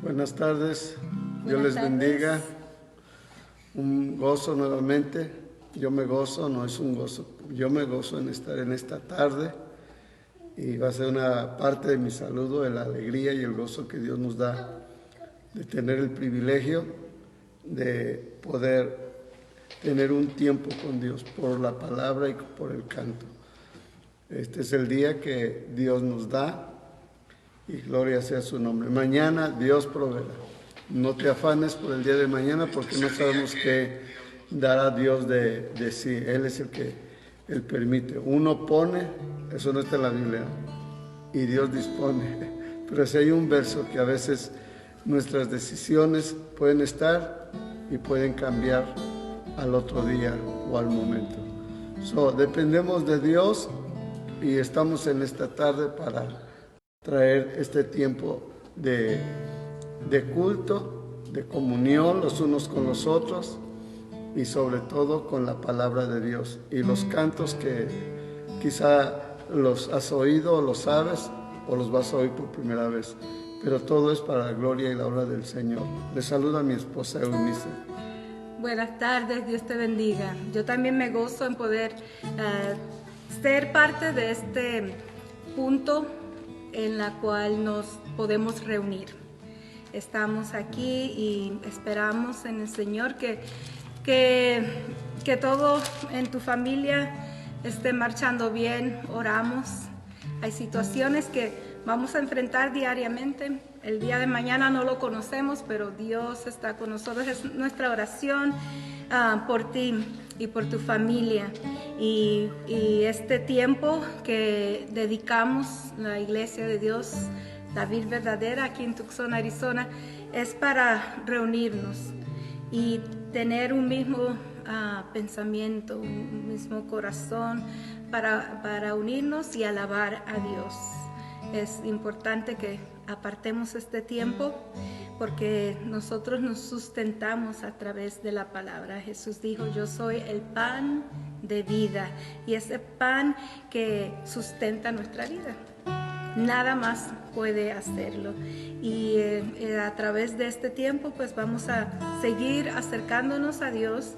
Buenas tardes, Dios les bendiga. Un gozo nuevamente. Yo me gozo, no es un gozo. Yo me gozo en estar en esta tarde y va a ser una parte de mi saludo, de la alegría y el gozo que Dios nos da de tener el privilegio de poder tener un tiempo con Dios por la palabra y por el canto. Este es el día que Dios nos da y gloria sea su nombre. Mañana Dios proveerá. No te afanes por el día de mañana porque no sabemos qué dará Dios de sí. Él es el que Él permite. Uno pone, eso no está en la Biblia, y Dios dispone. Pero si hay un verso que a veces nuestras decisiones pueden estar y pueden cambiar al otro día o al momento. Dependemos de Dios y estamos en esta tarde para traer este tiempo de culto, de comunión los unos con los otros y sobre todo con la palabra de Dios y los cantos que quizá los has oído o los sabes o los vas a oír por primera vez, pero todo es para la gloria y la obra del Señor. Le saluda a mi esposa Eunice. Buenas tardes, Dios te bendiga. Yo también me gozo en poder ser parte de este punto en la cual nos podemos reunir. Estamos aquí y esperamos en el Señor que todo en tu familia esté marchando bien. Oramos. Hay situaciones que vamos a enfrentar diariamente. El día de mañana no lo conocemos, pero Dios está con nosotros. Es nuestra oración por ti y por tu familia. Y este tiempo que dedicamos la Iglesia de Dios, la Vid Verdadera, aquí en Tucson, Arizona, es para reunirnos y tener un mismo pensamiento, un mismo corazón para unirnos y alabar a Dios. Es importante que apartemos este tiempo porque nosotros nos sustentamos a través de la palabra. Jesús dijo, yo soy el pan de vida, y ese pan que sustenta nuestra vida. Nada más puede hacerlo. Y a través de este tiempo pues vamos a seguir acercándonos a Dios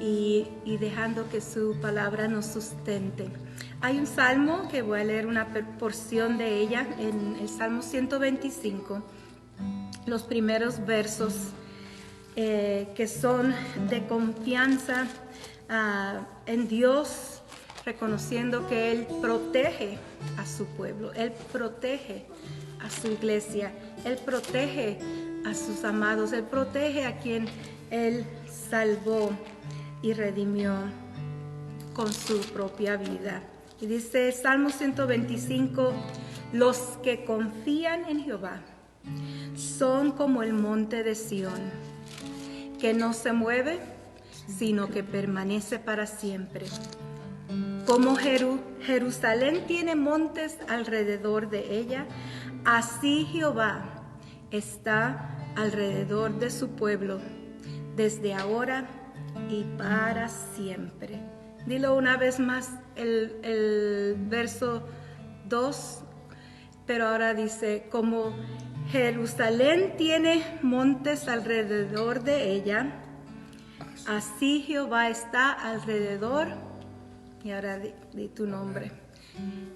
y dejando que su palabra nos sustente. Hay un salmo que voy a leer una porción de ella en el Salmo 125, los primeros versos que son de confianza en Dios, reconociendo que Él protege a su pueblo, Él protege a su iglesia, Él protege a sus amados, Él protege a quien Él salvó y redimió con su propia vida. Y dice Salmo 125, los que confían en Jehová son como el monte de Sión, que no se mueve, sino que permanece para siempre. Como Jerusalén tiene montes alrededor de ella, así Jehová está alrededor de su pueblo, desde ahora y para siempre. Dilo una vez más el verso 2, pero ahora dice, como Jerusalén tiene montes alrededor de ella, así Jehová está alrededor, y ahora di tu nombre,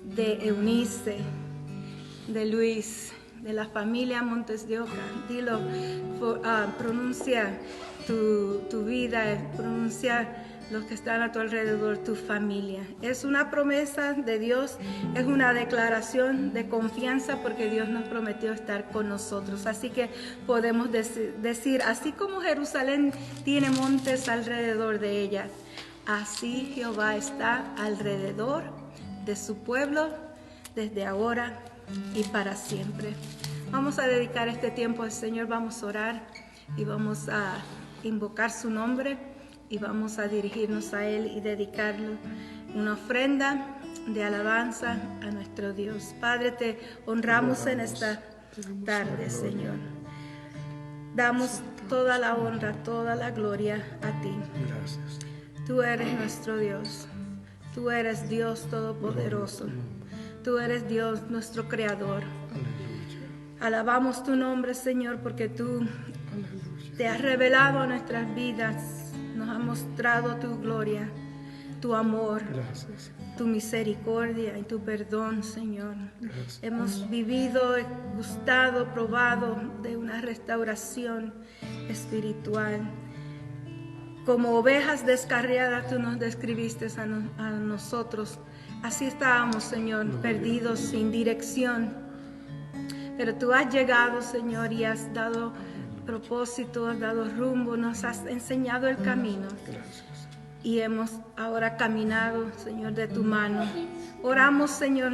de Eunice, de Luis, de la familia Montes de Oca. Dilo, pronuncia tu vida, pronuncia los que están a tu alrededor, tu familia. Es una promesa de Dios, es una declaración de confianza porque Dios nos prometió estar con nosotros. Así que podemos decir, así como Jerusalén tiene montes alrededor de ella, así Jehová está alrededor de su pueblo desde ahora y para siempre. Vamos a dedicar este tiempo al Señor, vamos a orar y vamos a invocar su nombre y vamos a dirigirnos a Él y dedicarle una ofrenda de alabanza a nuestro Dios. Padre, te honramos en esta tarde, Señor. Damos toda la honra, toda la gloria a ti. Gracias. Tú eres nuestro Dios. Tú eres Dios Todopoderoso. Tú eres Dios, nuestro Creador. Alabamos tu nombre, Señor, porque tú te has revelado a nuestras vidas, nos has mostrado tu gloria, tu amor, Gracias. tu misericordia y tu perdón, Señor. Gracias. Hemos vivido, gustado, probado de una restauración espiritual. Como ovejas descarriadas, tú nos describiste a nosotros. Así estábamos, Señor, perdidos, sin dirección. Pero tú has llegado, Señor, y has dado propósito, has dado rumbo, nos has enseñado el camino. Gracias. Y hemos ahora caminado, Señor, de tu mano. Oramos, Señor,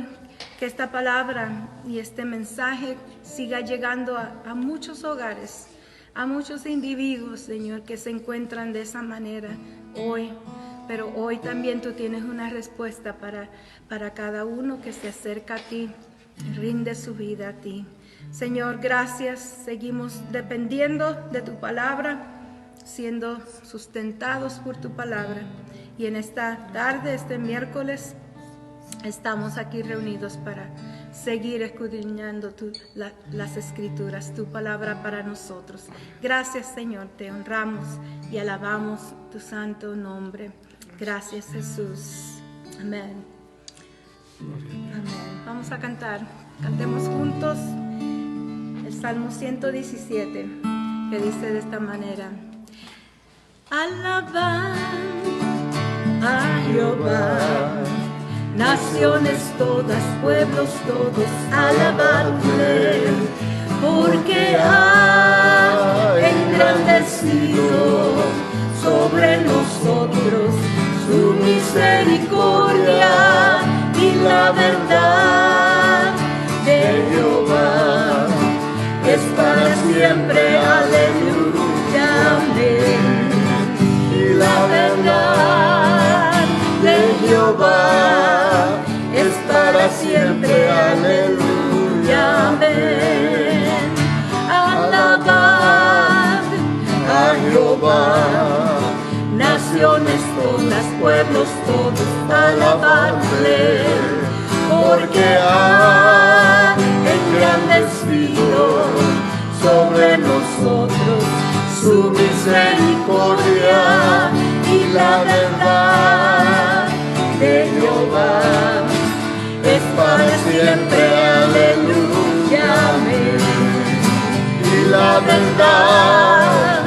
que esta palabra y este mensaje siga llegando a muchos hogares, a muchos individuos, Señor, que se encuentran de esa manera hoy. Pero hoy también tú tienes una respuesta para cada uno que se acerca a ti, rinde su vida a ti. Señor, gracias. Seguimos dependiendo de tu palabra, siendo sustentados por tu palabra. Y en esta tarde, este miércoles, estamos aquí reunidos para seguir escudriñando las escrituras, tu palabra para nosotros. Gracias, Señor, te honramos y alabamos tu santo nombre. Gracias, Jesús. Amén. Amén. Vamos a cantar. Cantemos juntos el Salmo 117, que dice de esta manera: alabad a Jehová, naciones todas, pueblos todos, alabadle, porque ha engrandecido sobre nosotros su misericordia y la verdad de Jehová es para siempre. Aleluya, amén. Y la verdad de Jehová es para siempre. Aleluya, amén. Alabad a Jehová, naciones todas, pueblos todos, alabadle, porque ha engrandecido sobre nosotros su misericordia y la verdad de Jehová es para siempre. Aleluya, amén. Y la verdad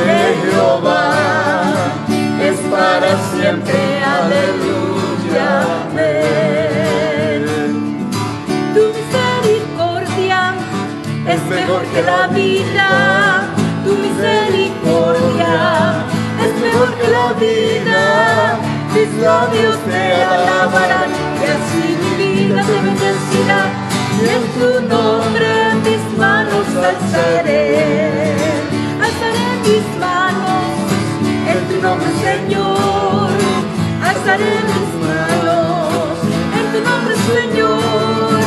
de Jehová es para siempre. Aleluya, amén. Tu misericordia es mejor que la vida. Tu misericordia es mejor que la vida. Mis labios te alabarán y así mi vida te bendecirá. Y en tu nombre mis manos alzaré. Alzaré mis manos en tu nombre, Señor. Alzaré mis manos en tu nombre, Señor.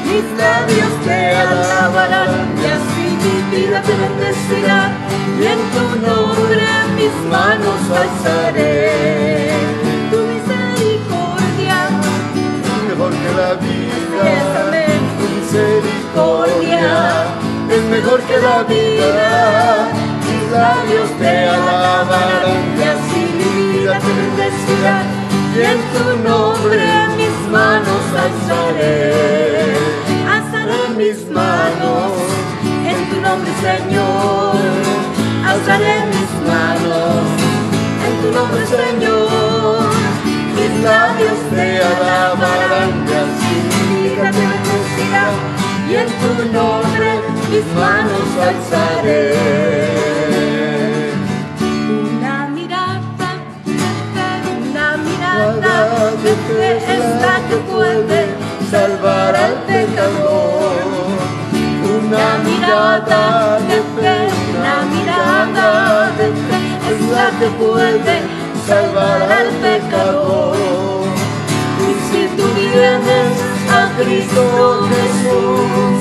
Mis labios te alabarán y así mi vida te bendecirá. Y en tu nombre mis manos alzaré. Tu misericordia Es mejor que la vida. amén. Tu misericordia Es mejor que la vida. Mis labios te alabarán y así mi vida te bendecirá. Y en tu nombre mis manos alzaré. Alzaré mis manos en tu nombre, Señor. Alzaré mis manos en tu nombre, Señor. Mis labios te alabarán y así mi vida te bendecirá. Y en tu nombre mis manos alzaré. Una mirada de fe es la que puede salvar al pecador. Una mirada de fe es la que puede salvar al pecador. Y si tú vienes a Cristo Jesús,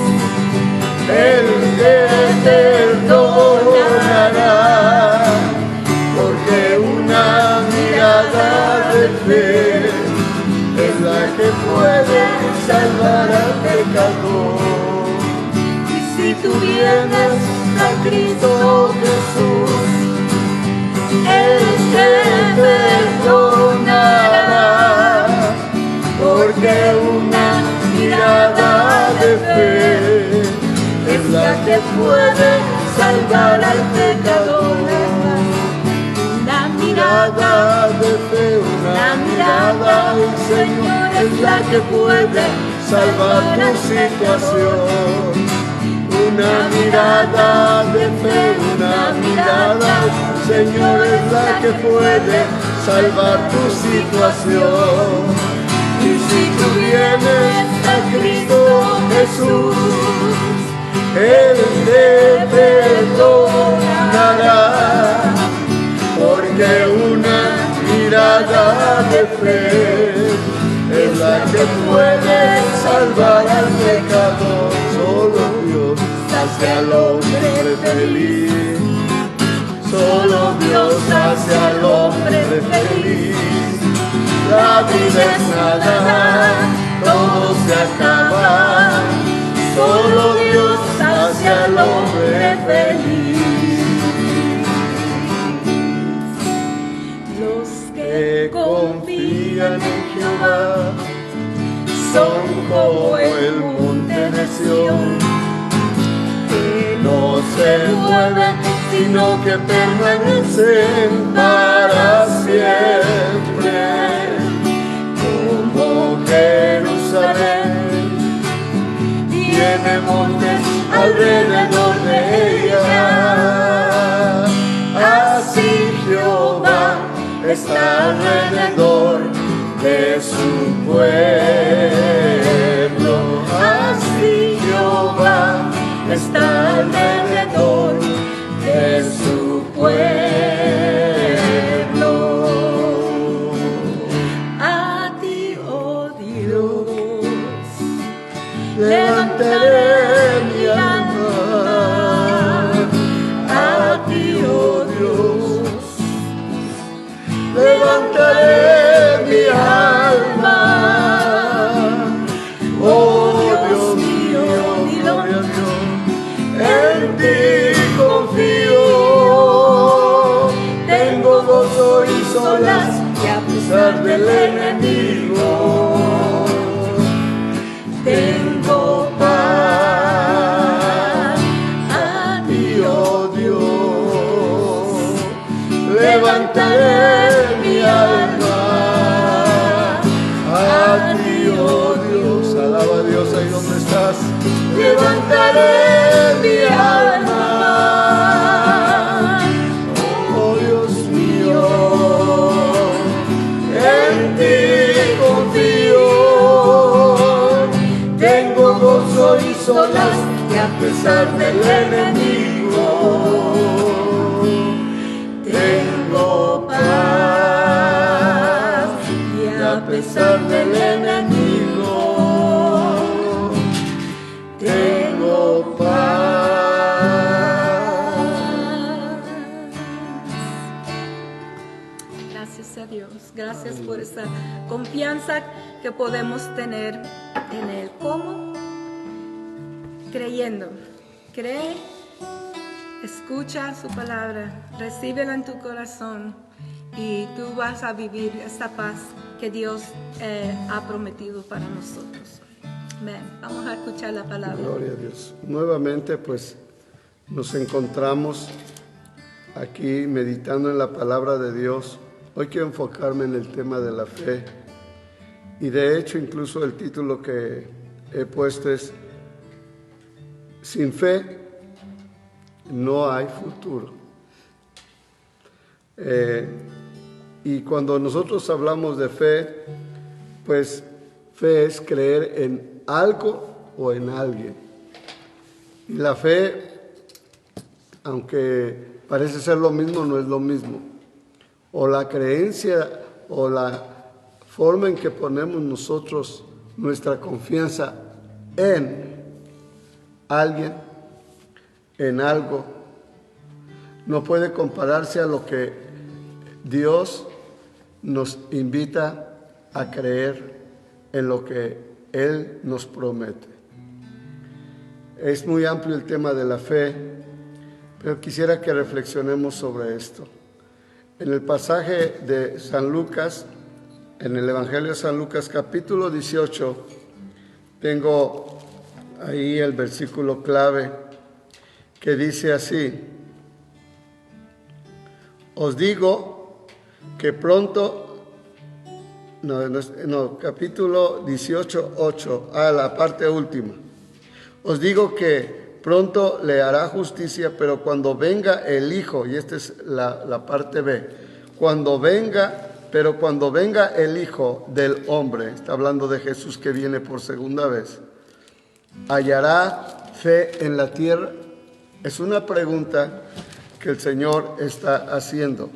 Él te perdonará, porque una mirada de fe es la que puede salvar al pecador. Y si tú vienes a Cristo Jesús, Él te perdonará, porque una mirada de fe es la que puede salvar al pecador. Una mirada de fe, una mirada del Señor es la que puede salvar tu situación. Una mirada de fe, una mirada del Señor es la que puede salvar tu situación. Y si tú vienes a Cristo Jesús, Él te perdonará, porque una mirada de fe es la que puede salvar al pecador. Solo Dios hace al hombre feliz, solo Dios hace al hombre feliz. La vida es nada, todo se acaba, solo Dios hace al hombre feliz. Los que confían en Jehová son como el monte de Sión, que no se mueven, sino que permanecen para siempre. Como Jerusalén tiene montes alrededor de ella, así Jehová está alrededor de su pueblo. Así Jehová está alrededor de su pueblo. A ti, oh Dios, levantaré mi alma. A ti, oh Dios, levantaré mi alma. Oh Dios mío, gloria a Dios, en ti confío. Tengo gozo y solas, y a pesar del enemigo, tengo paz. A ti, oh Dios, levantaré mi alma. A ti, oh Dios, alaba a Dios ahí donde estás. Levantaré mi alma. Oh Dios mío, en ti confío. Tengo gozo y solas, y a pesar del enemigo, tengo paz. Y a pesar del enemigo, tengo paz. Gracias a Dios, gracias por esa confianza que podemos tener en Él. ¿Cómo? Creyendo. Cree, escucha su palabra, recíbela en tu corazón y tú vas a vivir esta paz que Dios ha prometido para nosotros. Amén. Vamos a escuchar la palabra. Gloria a Dios. Nuevamente, pues, nos encontramos aquí meditando en la palabra de Dios. Hoy quiero enfocarme en el tema de la fe. Y de hecho, incluso el título que he puesto es Sin fe no hay futuro. Y cuando nosotros hablamos de fe, pues fe es creer en algo o en alguien. Y la fe, aunque parece ser lo mismo, no es lo mismo. O la creencia o la forma en que ponemos nosotros nuestra confianza en alguien, en algo, no puede compararse a lo que Dios nos invita a creer en lo que Él nos promete. Es muy amplio el tema de la fe, pero quisiera que reflexionemos sobre esto. En el pasaje de San Lucas, en el Evangelio de San Lucas, capítulo 18, tengo ahí el versículo clave que dice así: os digo que pronto, capítulo 18, 8, la parte última. Os digo que pronto le hará justicia, pero cuando venga el Hijo, y esta es la parte B, cuando venga el Hijo del Hombre, está hablando de Jesús que viene por segunda vez, ¿hallará fe en la tierra? Es una pregunta que el Señor está haciendo.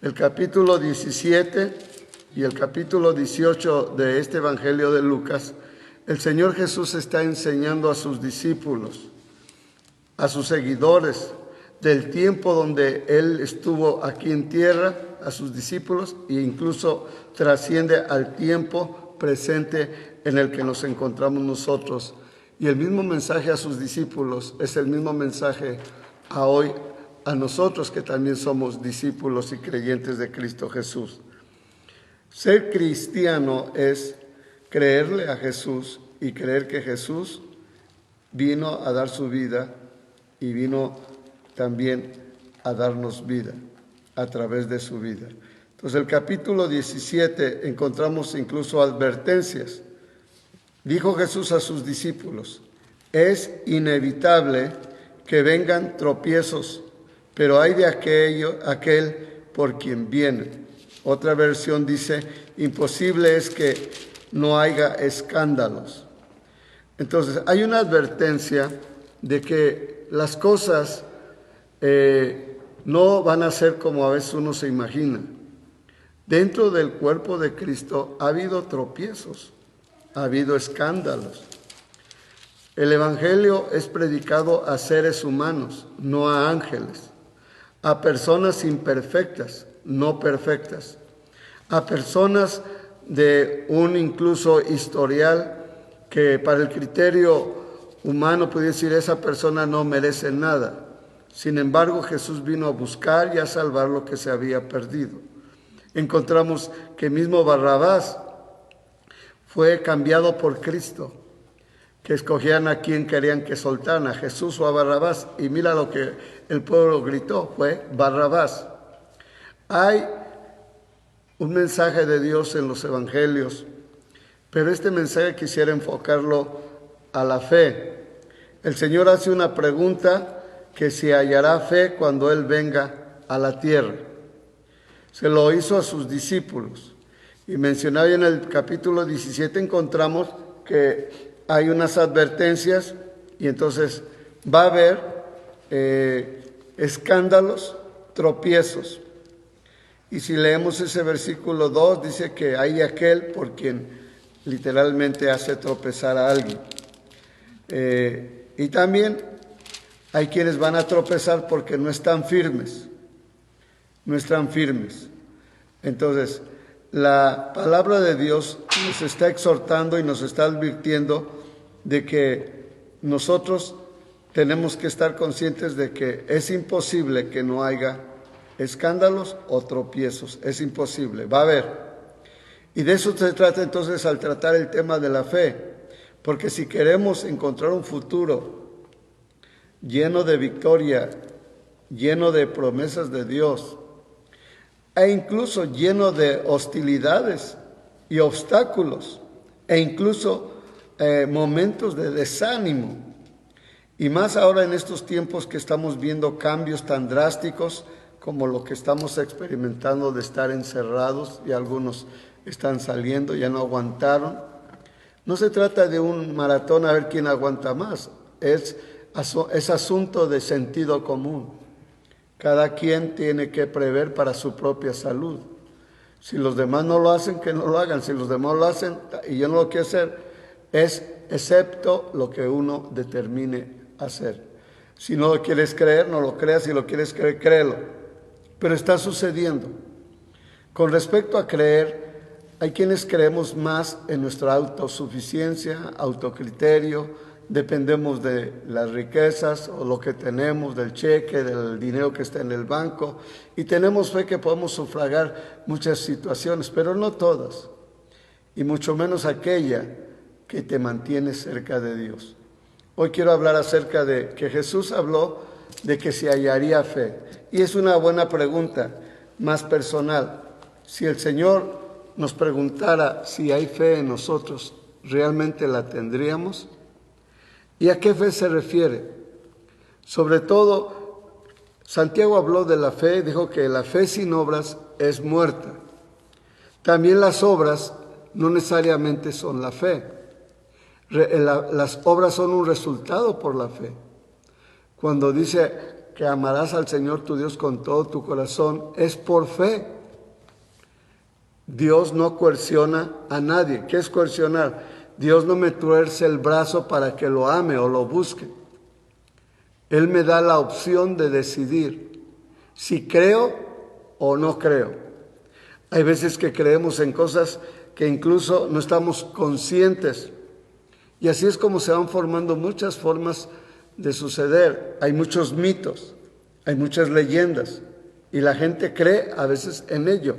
El capítulo 17 y el capítulo 18 de este Evangelio de Lucas, el Señor Jesús está enseñando a sus discípulos, a sus seguidores, del tiempo donde Él estuvo aquí en tierra, a sus discípulos, e incluso trasciende al tiempo presente en el que nos encontramos nosotros. Y el mismo mensaje a sus discípulos es el mismo mensaje a hoy, a nosotros que también somos discípulos y creyentes de Cristo Jesús. Ser cristiano es creerle a Jesús y creer que Jesús vino a dar su vida y vino también a darnos vida a través de su vida. Entonces, el capítulo 17 encontramos incluso advertencias. Dijo Jesús a sus discípulos: es inevitable que vengan tropiezos, pero hay de aquel por quien viene. Otra versión dice: imposible es que no haya escándalos. Entonces, hay una advertencia de que las cosas no van a ser como a veces uno se imagina. Dentro del cuerpo de Cristo ha habido tropiezos, ha habido escándalos. El Evangelio es predicado a seres humanos, no a ángeles, a personas imperfectas, no perfectas, a personas de un incluso historial que para el criterio humano puede decir esa persona no merece nada. Sin embargo, Jesús vino a buscar y a salvar lo que se había perdido. Encontramos que mismo Barrabás fue cambiado por Cristo, que escogían a quien querían que soltaran, a Jesús o a Barrabás. Y mira lo que el pueblo gritó, fue Barrabás. Hay un mensaje de Dios en los evangelios, pero este mensaje quisiera enfocarlo a la fe. El Señor hace una pregunta, que si hallará fe cuando Él venga a la tierra. Se lo hizo a sus discípulos. Y mencionado en el capítulo 17 encontramos que hay unas advertencias y entonces va a haber escándalos, tropiezos. Y si leemos ese versículo 2, dice que hay aquel por quien literalmente hace tropezar a alguien. Y también hay quienes van a tropezar porque no están firmes. No están firmes. Entonces, la palabra de Dios nos está exhortando y nos está advirtiendo de que nosotros tenemos que estar conscientes de que es imposible que no haya escándalos o tropiezos. Es imposible, va a haber. Y de eso se trata entonces al tratar el tema de la fe. Porque si queremos encontrar un futuro lleno de victoria, lleno de promesas de Dios, e incluso lleno de hostilidades y obstáculos, e incluso momentos de desánimo, y más ahora en estos tiempos que estamos viendo cambios tan drásticos como lo que estamos experimentando de estar encerrados y algunos están saliendo, ya no aguantaron. No se trata de un maratón a ver quién aguanta más, es asunto de sentido común. Cada quien tiene que prever para su propia salud. Si los demás no lo hacen, que no lo hagan. Si los demás lo hacen y yo no lo quiero hacer, es excepto lo que uno determine hacer. Si no lo quieres creer, no lo creas. Si lo quieres creer, créelo. Pero está sucediendo. Con respecto a creer, hay quienes creemos más en nuestra autosuficiencia, autocriterio, dependemos de las riquezas o lo que tenemos, del cheque, del dinero que está en el banco, y tenemos fe que podemos sufragar muchas situaciones, pero no todas, y mucho menos aquella que te mantiene cerca de Dios. Hoy quiero hablar acerca de que Jesús habló de que se hallaría fe, y es una buena pregunta, más personal. Si el Señor nos preguntara si hay fe en nosotros, ¿realmente la tendríamos? ¿Y a qué fe se refiere? Sobre todo, Santiago habló de la fe, dijo que la fe sin obras es muerta. También las obras no necesariamente son la fe. Las obras son un resultado por la fe. Cuando dice que amarás al Señor tu Dios con todo tu corazón, es por fe. Dios no coerciona a nadie. ¿Qué es coercionar? Dios no me tuerce el brazo para que lo ame o lo busque. Él me da la opción de decidir si creo o no creo. Hay veces que creemos en cosas que incluso no estamos conscientes. Y así es como se van formando muchas formas de suceder. Hay muchos mitos, hay muchas leyendas, y la gente cree a veces en ello.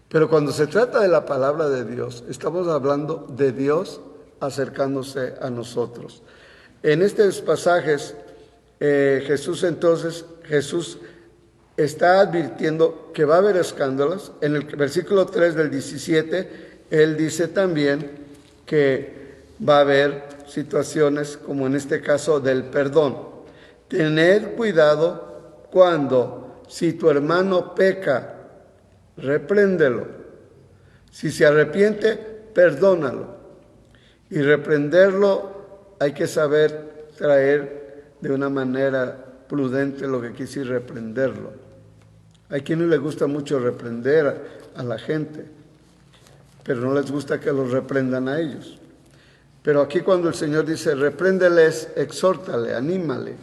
Pero cuando se trata de la palabra de Dios, estamos hablando de Dios acercándose a nosotros. En estos pasajes, Jesús está advirtiendo que va a haber escándalos. En el versículo 3 del 17, Él dice también que va a haber situaciones como en este caso del perdón. Tened cuidado si tu hermano peca, repréndelo. Si se arrepiente, perdónalo. Y reprenderlo hay que saber traer de una manera prudente lo que quiere decir reprenderlo. Hay quienes les gusta mucho reprender a la gente, pero no les gusta que los reprendan a ellos. Pero aquí cuando el Señor dice repréndeles, exhórtale, anímale,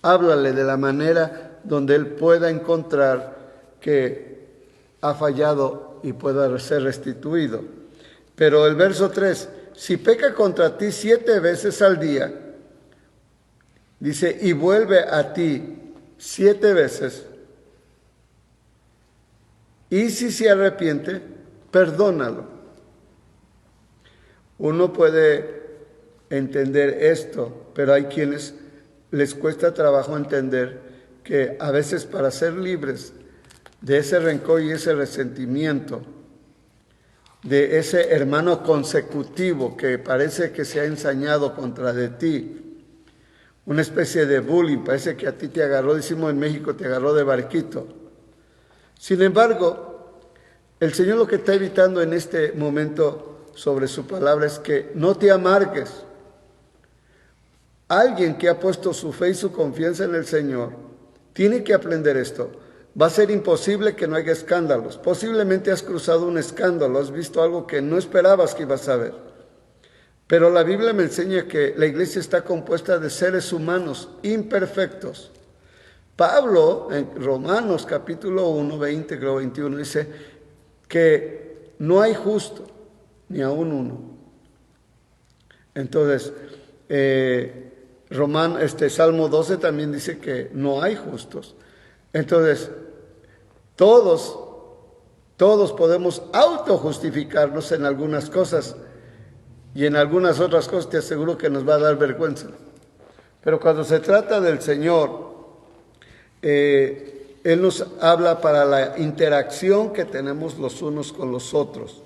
háblale de la manera donde él pueda encontrar que ha fallado y pueda ser restituido. Pero el verso 3, si peca contra ti 7 veces al día, dice, y vuelve a ti 7 veces, y si se arrepiente, perdónalo. Uno puede entender esto, pero hay quienes les cuesta trabajo entender que a veces para ser libres de ese rencor y ese resentimiento, de ese hermano consecutivo que parece que se ha ensañado contra de ti, una especie de bullying, parece que a ti te agarró, decimos en México, te agarró de barquito. Sin embargo, el Señor lo que está evitando en este momento sobre su palabra es que no te amargues. Alguien que ha puesto su fe y su confianza en el Señor tiene que aprender esto. Va a ser imposible que no haya escándalos. Posiblemente has cruzado un escándalo, has visto algo que no esperabas que ibas a ver. Pero la Biblia me enseña que la iglesia está compuesta de seres humanos imperfectos. Pablo, en Romanos capítulo 1, 20, creo 21, dice que no hay justo, ni aún uno. Entonces, Salmo 12 también dice que no hay justos. Entonces, todos podemos autojustificarnos en algunas cosas, y en algunas otras cosas te aseguro que nos va a dar vergüenza. Pero cuando se trata del Señor, Él nos habla para la interacción que tenemos los unos con los otros.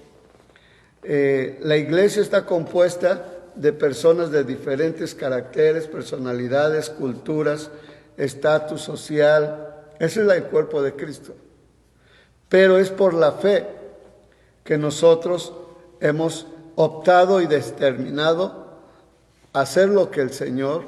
La iglesia está compuesta de personas de diferentes caracteres, personalidades, culturas, estatus social. Ese es el cuerpo de Cristo. Pero es por la fe que nosotros hemos optado y determinado hacer lo que el Señor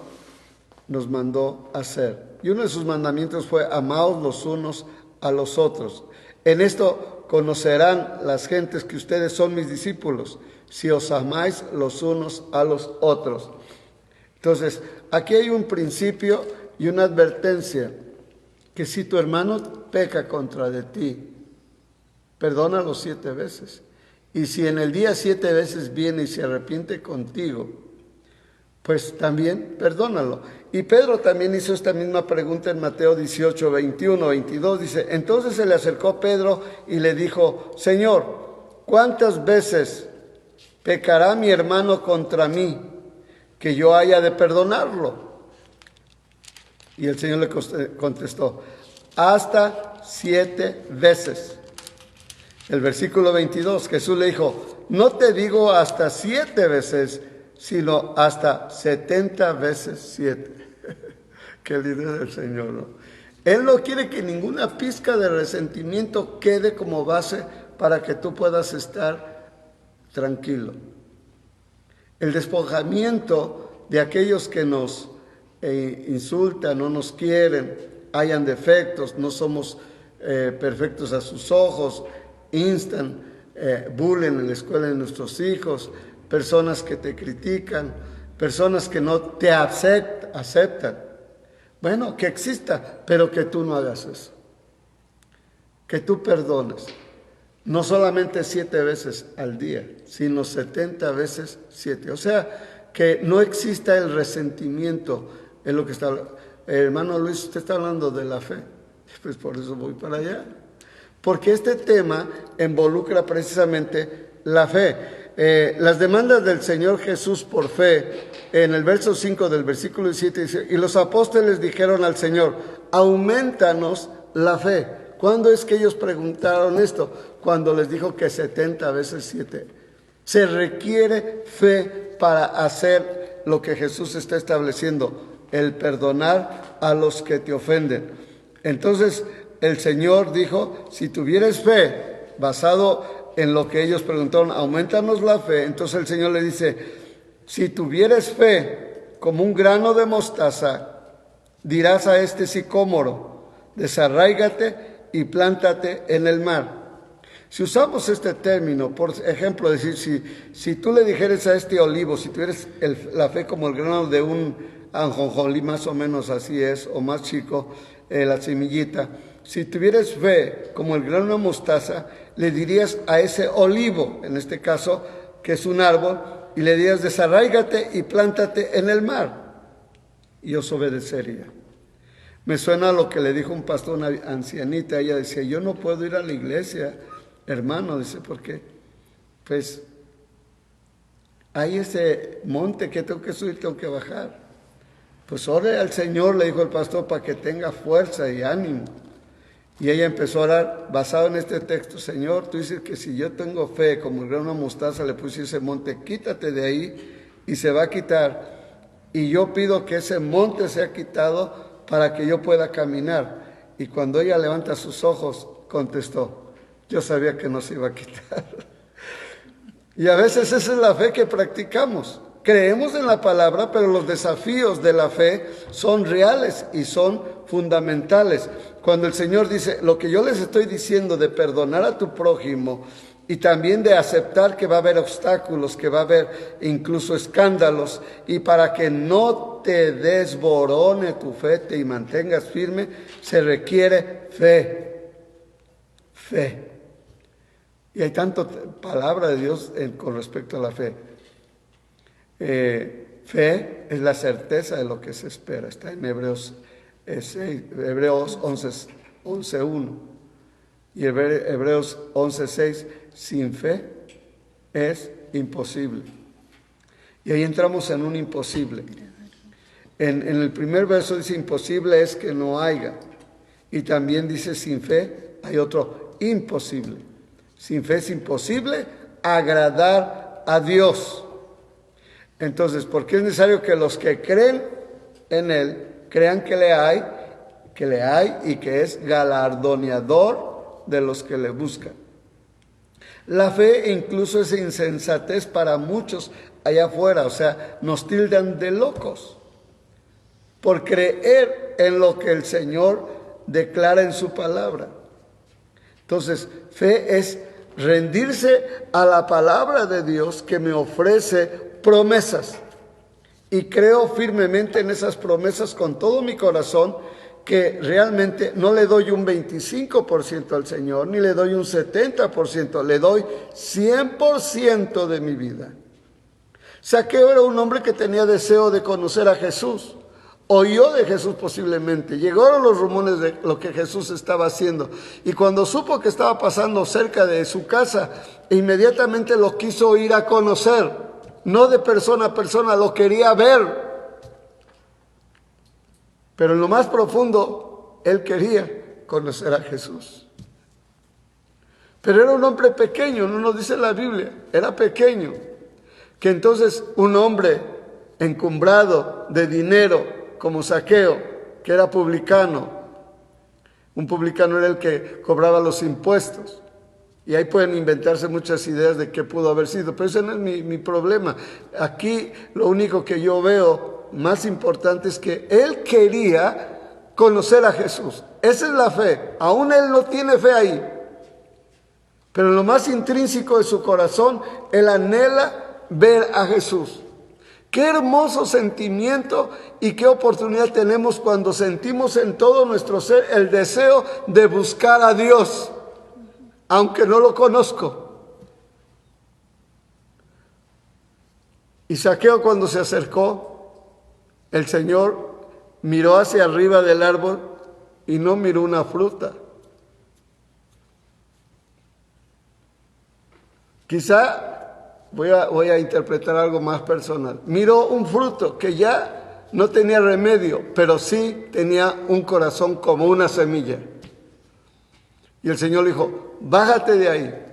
nos mandó hacer. Y uno de sus mandamientos fue amaos los unos a los otros. En esto conocerán las gentes que ustedes son mis discípulos, si os amáis los unos a los otros. Entonces, aquí hay un principio y una advertencia, que si tu hermano peca contra de ti, perdónalo 7 veces. Y si en el día 7 veces viene y se arrepiente contigo, pues también perdónalo. Y Pedro también hizo esta misma pregunta en Mateo 18, 21, 22. Dice, entonces se le acercó Pedro y le dijo, Señor, ¿cuántas veces pecará mi hermano contra mí que yo haya de perdonarlo? Y el Señor le contestó, hasta 7 veces. El versículo 22, Jesús le dijo, no te digo hasta 7 veces, sino hasta 70 veces 7. Qué lindo es el Señor, ¿no? Él no quiere que ninguna pizca de resentimiento quede como base para que tú puedas estar tranquilo. El despojamiento de aquellos que nos insultan, no nos quieren, hayan defectos, no somos perfectos a sus ojos, instan, bullying en la escuela de nuestros hijos, personas que te critican, personas que no te aceptan. Bueno, que exista, pero que tú no hagas eso. Que tú perdones. No solamente 7 veces al día, sino 70 veces 7. O sea, que no exista el resentimiento en lo que está. Hermano Luis, usted está hablando de la fe. Pues por eso voy para allá. Porque este tema involucra precisamente la fe. Las demandas del Señor Jesús por fe, en el verso 5 del versículo 17 dice, y los apóstoles dijeron al Señor, aumentanos la fe. ¿Cuándo es que ellos preguntaron esto? Cuando les dijo que 70 veces 7. Se requiere fe para hacer lo que Jesús está estableciendo, el perdonar a los que te ofenden. Entonces el Señor dijo, si tuvieres fe, basado en lo que ellos preguntaron, aumentanos la fe. Entonces el Señor le dice, si tuvieres fe como un grano de mostaza, dirás a este sicómoro, desarráigate y plántate en el mar. Si usamos este término, por ejemplo, decir, si tú le dijeres a este olivo, si tuvieres la fe como el grano de un ajonjolí, más o menos así es, o más chico, la semillita, si tuvieras fe como el grano de mostaza, le dirías a ese olivo, en este caso, que es un árbol, y le dirías, desarráigate y plántate en el mar. Y os obedecería. Me suena lo que le dijo un pastor a una ancianita. Ella decía, yo no puedo ir a la iglesia, hermano. Dice, ¿por qué? Pues hay ese monte que tengo que subir, tengo que bajar. Pues ore al Señor, le dijo el pastor, para que tenga fuerza y ánimo. Y ella empezó a orar basado en este texto. Señor, tú dices que si yo tengo fe como el grano de mostaza, le puse ese monte, quítate de ahí y se va a quitar. Y yo pido que ese monte sea quitado para que yo pueda caminar. Y cuando ella levanta sus ojos, contestó, yo sabía que no se iba a quitar. Y a veces esa es la fe que practicamos. Creemos en la palabra, pero los desafíos de la fe son reales y son fundamentales. Cuando el Señor dice, lo que yo les estoy diciendo de perdonar a tu prójimo y también de aceptar que va a haber obstáculos, que va a haber incluso escándalos, y para que no te desborone tu fe, te mantengas firme, se requiere fe. Fe. Y hay tanta palabra de Dios con respecto a la fe. Fe es la certeza de lo que se espera. Está en Hebreos 11:1 y Hebreos 11:6. Sin fe es imposible. Y ahí entramos en un imposible. En el primer verso dice imposible es que no haya. Y también dice sin fe hay otro imposible. Sin fe es imposible agradar a Dios. Entonces, porque es necesario que los que creen en Él, crean que le hay y que es galardoneador de los que le buscan. La fe incluso es insensatez para muchos allá afuera, o sea, nos tildan de locos por creer en lo que el Señor declara en su palabra. Entonces, fe es rendirse a la palabra de Dios que me ofrece promesas. Y creo firmemente en esas promesas con todo mi corazón, que realmente no le doy un 25% al Señor, ni le doy un 70%, le doy 100% de mi vida. Zaqueo era un hombre que tenía deseo de conocer a Jesús. Oyó de Jesús posiblemente. Llegaron los rumores de lo que Jesús estaba haciendo. Y cuando supo que estaba pasando cerca de su casa, inmediatamente lo quiso ir a conocer. No de persona a persona, lo quería ver. Pero en lo más profundo, él quería conocer a Jesús. Pero era un hombre pequeño, no nos dice la Biblia, era pequeño. Que entonces un hombre encumbrado de dinero, como Zaqueo, que era publicano. Un publicano era el que cobraba los impuestos. Y ahí pueden inventarse muchas ideas de qué pudo haber sido, pero ese no es mi problema. Aquí lo único que yo veo más importante es que él quería conocer a Jesús. Esa es la fe. Aún él no tiene fe ahí. Pero en lo más intrínseco de su corazón, él anhela ver a Jesús. Qué hermoso sentimiento y qué oportunidad tenemos cuando sentimos en todo nuestro ser el deseo de buscar a Dios, aunque no lo conozco. Y Zaqueo, cuando se acercó, el Señor miró hacia arriba del árbol y no miró una fruta. Quizá voy a interpretar algo más personal. Miró un fruto que ya no tenía remedio, pero sí tenía un corazón como una semilla. Y el Señor le dijo, bájate de ahí,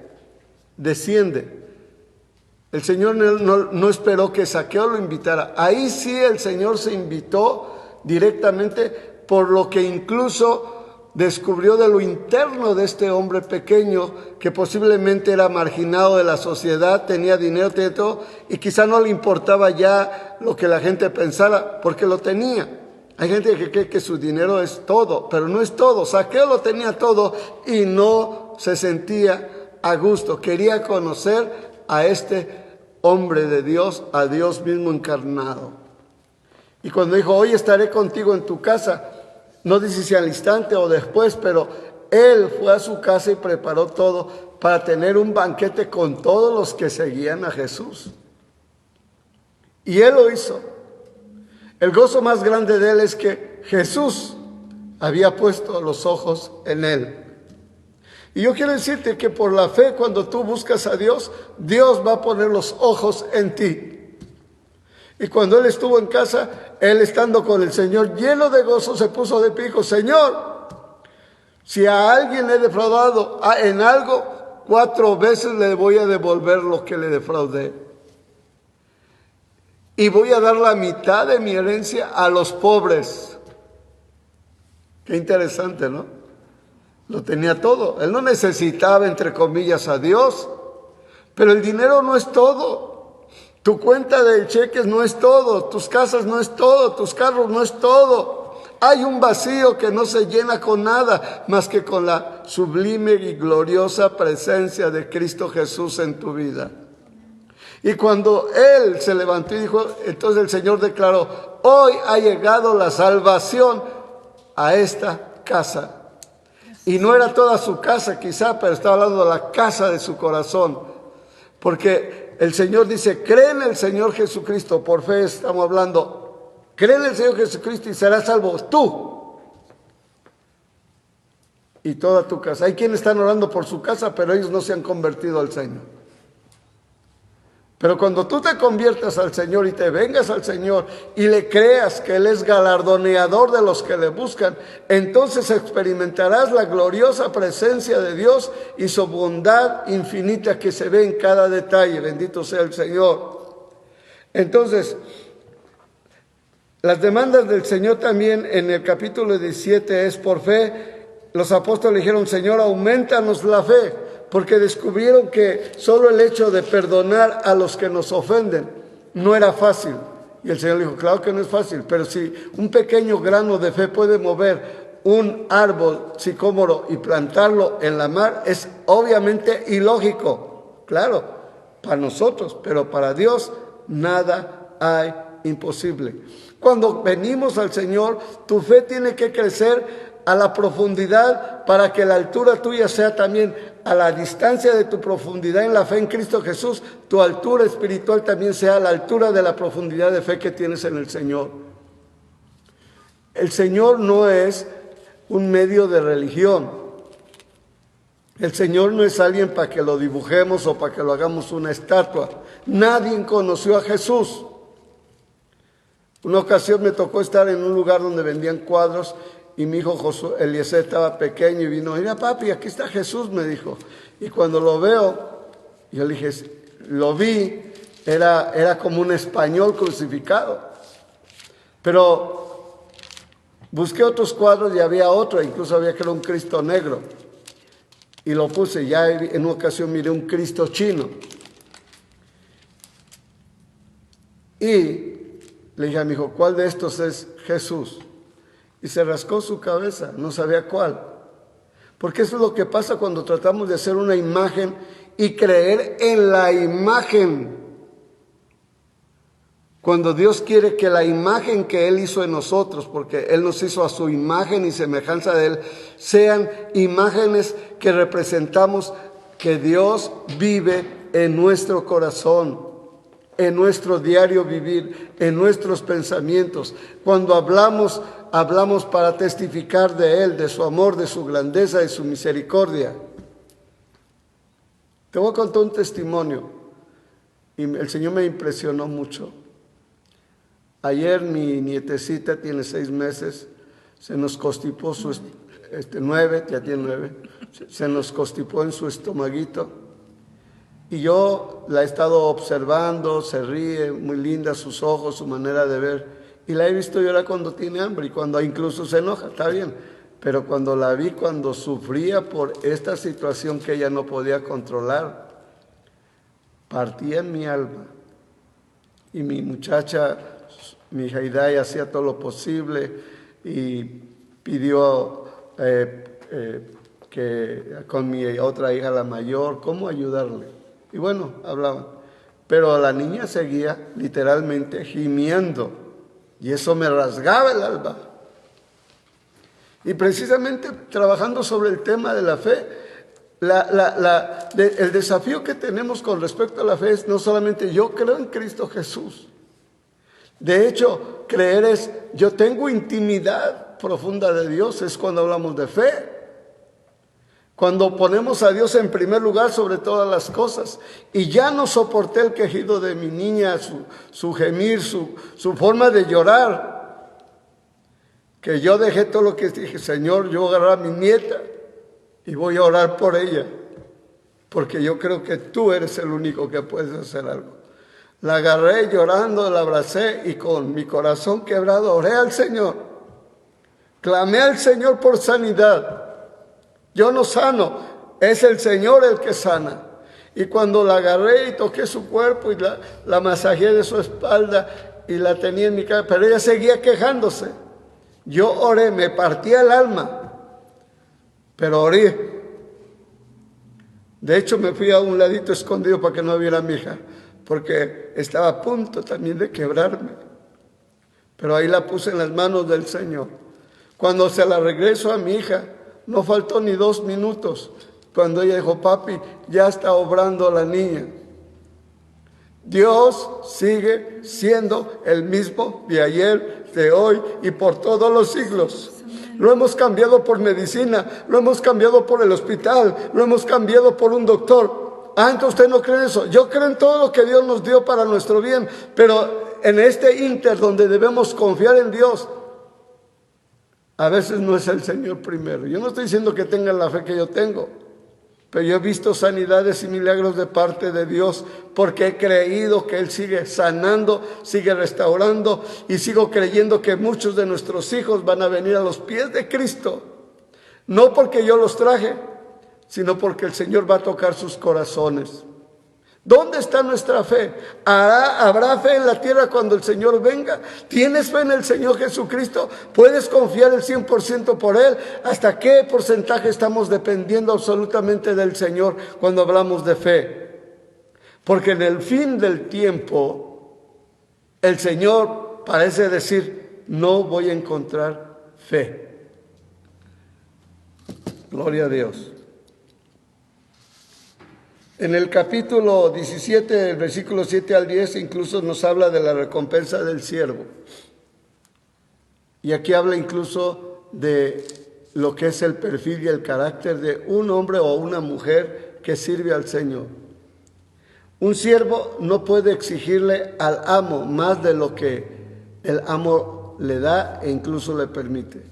desciende. El Señor no esperó que Zaqueo lo invitara. Ahí sí el Señor se invitó directamente, por lo que incluso descubrió de lo interno de este hombre pequeño, que posiblemente era marginado de la sociedad, tenía dinero, tenía todo, y quizá no le importaba ya lo que la gente pensara, porque lo tenía. Hay gente que cree que su dinero es todo, pero no es todo. Zaqueo lo tenía todo y no se sentía a gusto. Quería conocer a este hombre de Dios, a Dios mismo encarnado. Y cuando dijo, hoy estaré contigo en tu casa, no dice si al instante o después, pero él fue a su casa y preparó todo para tener un banquete con todos los que seguían a Jesús. Y él lo hizo. El gozo más grande de él es que Jesús había puesto los ojos en él. Y yo quiero decirte que por la fe, cuando tú buscas a Dios, Dios va a poner los ojos en ti. Y cuando él estuvo en casa, él estando con el Señor, lleno de gozo, se puso de pie y dijo, Señor, si a alguien le he defraudado en algo, 4 veces le voy a devolver lo que le defraudé. Y voy a dar la mitad de mi herencia a los pobres. Qué interesante, ¿no? Lo tenía todo. Él no necesitaba, entre comillas, a Dios. Pero el dinero no es todo. Tu cuenta de cheques no es todo. Tus casas no es todo. Tus carros no es todo. Hay un vacío que no se llena con nada más que con la sublime y gloriosa presencia de Cristo Jesús en tu vida. Y cuando él se levantó y dijo, entonces el Señor declaró, hoy ha llegado la salvación a esta casa. Y no era toda su casa quizá, pero estaba hablando de la casa de su corazón. Porque el Señor dice, cree en el Señor Jesucristo, por fe estamos hablando, cree en el Señor Jesucristo y serás salvo tú y toda tu casa. Hay quienes están orando por su casa, pero ellos no se han convertido al Señor. Pero cuando tú te conviertas al Señor y te vengas al Señor y le creas que Él es galardoneador de los que le buscan, entonces experimentarás la gloriosa presencia de Dios y su bondad infinita que se ve en cada detalle. Bendito sea el Señor. Entonces, las demandas del Señor también en el capítulo 17 es por fe. Los apóstoles dijeron, Señor, aumentanos la fe. Porque descubrieron que solo el hecho de perdonar a los que nos ofenden no era fácil. Y el Señor le dijo, claro que no es fácil, pero si un pequeño grano de fe puede mover un árbol sicómoro y plantarlo en la mar, es obviamente ilógico. Claro, para nosotros, pero para Dios nada hay imposible. Cuando venimos al Señor, tu fe tiene que crecer a la profundidad para que la altura tuya sea también a la distancia de tu profundidad en la fe en Cristo Jesús, tu altura espiritual también sea a la altura de la profundidad de fe que tienes en el Señor. El Señor no es un medio de religión. El Señor no es alguien para que lo dibujemos o para que lo hagamos una estatua. Nadie conoció a Jesús. Una ocasión me tocó estar en un lugar donde vendían cuadros y mi hijo Josué Eliezer estaba pequeño y vino, mira papi, aquí está Jesús, me dijo. Y cuando lo veo, yo le dije, lo vi, era como un español crucificado. Pero busqué otros cuadros y había otro, incluso había que era un Cristo negro. Y lo puse, ya en una ocasión miré un Cristo chino. Y le dije a mi hijo, ¿cuál de estos es Jesús? Y se rascó su cabeza, no sabía cuál. Porque eso es lo que pasa cuando tratamos de hacer una imagen y creer en la imagen. Cuando Dios quiere que la imagen que Él hizo en nosotros, porque Él nos hizo a su imagen y semejanza de Él, sean imágenes que representamos que Dios vive en nuestro corazón, en nuestro diario vivir, en nuestros pensamientos. Cuando hablamos para testificar de Él, de su amor, de su grandeza, de su misericordia. Te voy a contar un testimonio y el Señor me impresionó mucho. Ayer mi nietecita tiene 6 meses, se nos constipó su 9, ya tiene 9, se nos constipó en su estomaguito. Y yo la he estado observando, se ríe, muy linda sus ojos, su manera de ver. Y la he visto llorar cuando tiene hambre y cuando incluso se enoja, está bien. Pero cuando la vi, cuando sufría por esta situación que ella no podía controlar, partía en mi alma. Y mi muchacha, mi hija Hidaya, hacía todo lo posible y pidió que con mi otra hija, la mayor, cómo ayudarle. Y bueno, hablaban. Pero la niña seguía literalmente gimiendo. Y eso me rasgaba el alma. Y precisamente trabajando sobre el tema de la fe, el desafío que tenemos con respecto a la fe es no solamente yo creo en Cristo Jesús. De hecho, creer es yo tengo intimidad profunda de Dios, es cuando hablamos de fe. Cuando ponemos a Dios en primer lugar sobre todas las cosas. Y ya no soporté el quejido de mi niña, su gemir, su forma de llorar. Que yo dejé todo lo que dije, Señor, yo voy a agarrar a mi nieta y voy a orar por ella. Porque yo creo que tú eres el único que puedes hacer algo. La agarré llorando, la abracé y con mi corazón quebrado oré al Señor. Clamé al Señor por sanidad. Yo no sano, es el Señor el que sana. Y cuando la agarré y toqué su cuerpo y la masajeé de su espalda y la tenía en mi cabeza, pero ella seguía quejándose. Yo oré, me partía el alma, pero oré. De hecho, me fui a un ladito escondido para que no viera a mi hija, porque estaba a punto también de quebrarme. Pero ahí la puse en las manos del Señor. Cuando se la regreso a mi hija, no faltó ni 2 minutos cuando ella dijo, papi, ya está obrando la niña. Dios sigue siendo el mismo de ayer, de hoy y por todos los siglos. Lo hemos cambiado por medicina, lo hemos cambiado por el hospital, lo hemos cambiado por un doctor. Entonces usted no cree en eso. Yo creo en todo lo que Dios nos dio para nuestro bien, pero en este ínter donde debemos confiar en Dios, a veces no es el Señor primero. Yo no estoy diciendo que tengan la fe que yo tengo, pero yo he visto sanidades y milagros de parte de Dios porque he creído que Él sigue sanando, sigue restaurando y sigo creyendo que muchos de nuestros hijos van a venir a los pies de Cristo. No porque yo los traje, sino porque el Señor va a tocar sus corazones. ¿Dónde está nuestra fe? ¿Habrá fe en la tierra cuando el Señor venga? ¿Tienes fe en el Señor Jesucristo? ¿Puedes confiar el 100% por Él? ¿Hasta qué porcentaje estamos dependiendo absolutamente del Señor cuando hablamos de fe? Porque en el fin del tiempo, el Señor parece decir, no voy a encontrar fe. Gloria a Dios. En el capítulo 17, el versículo 7 al 10, incluso nos habla de la recompensa del siervo. Y aquí habla incluso de lo que es el perfil y el carácter de un hombre o una mujer que sirve al Señor. Un siervo no puede exigirle al amo más de lo que el amo le da e incluso le permite.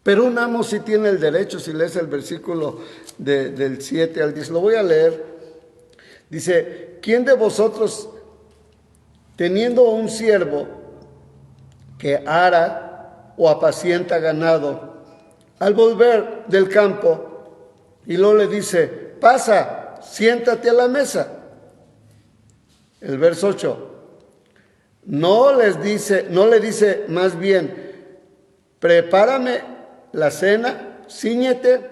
Pero un amo sí tiene el derecho, si lees el versículo del 7 al 10, lo voy a leer. Dice, ¿quién de vosotros, teniendo un siervo que ara o apacienta ganado, al volver del campo, y luego le dice, pasa, siéntate a la mesa? El verso 8, no le dice más bien, prepárame la cena, cíñete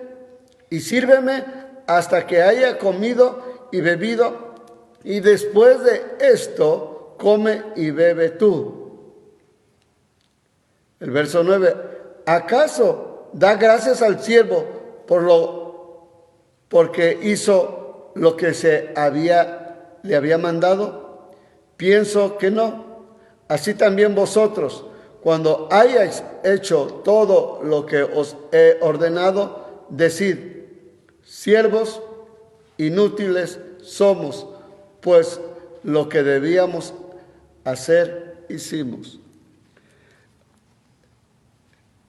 y sírveme hasta que haya comido y bebido, y después de esto come y bebe tú. El verso 9, ¿acaso da gracias al siervo porque hizo lo que le había mandado? Pienso que no. Así también vosotros, cuando hayáis hecho todo lo que os he ordenado, decid, siervos inútiles somos, pues lo que debíamos hacer hicimos.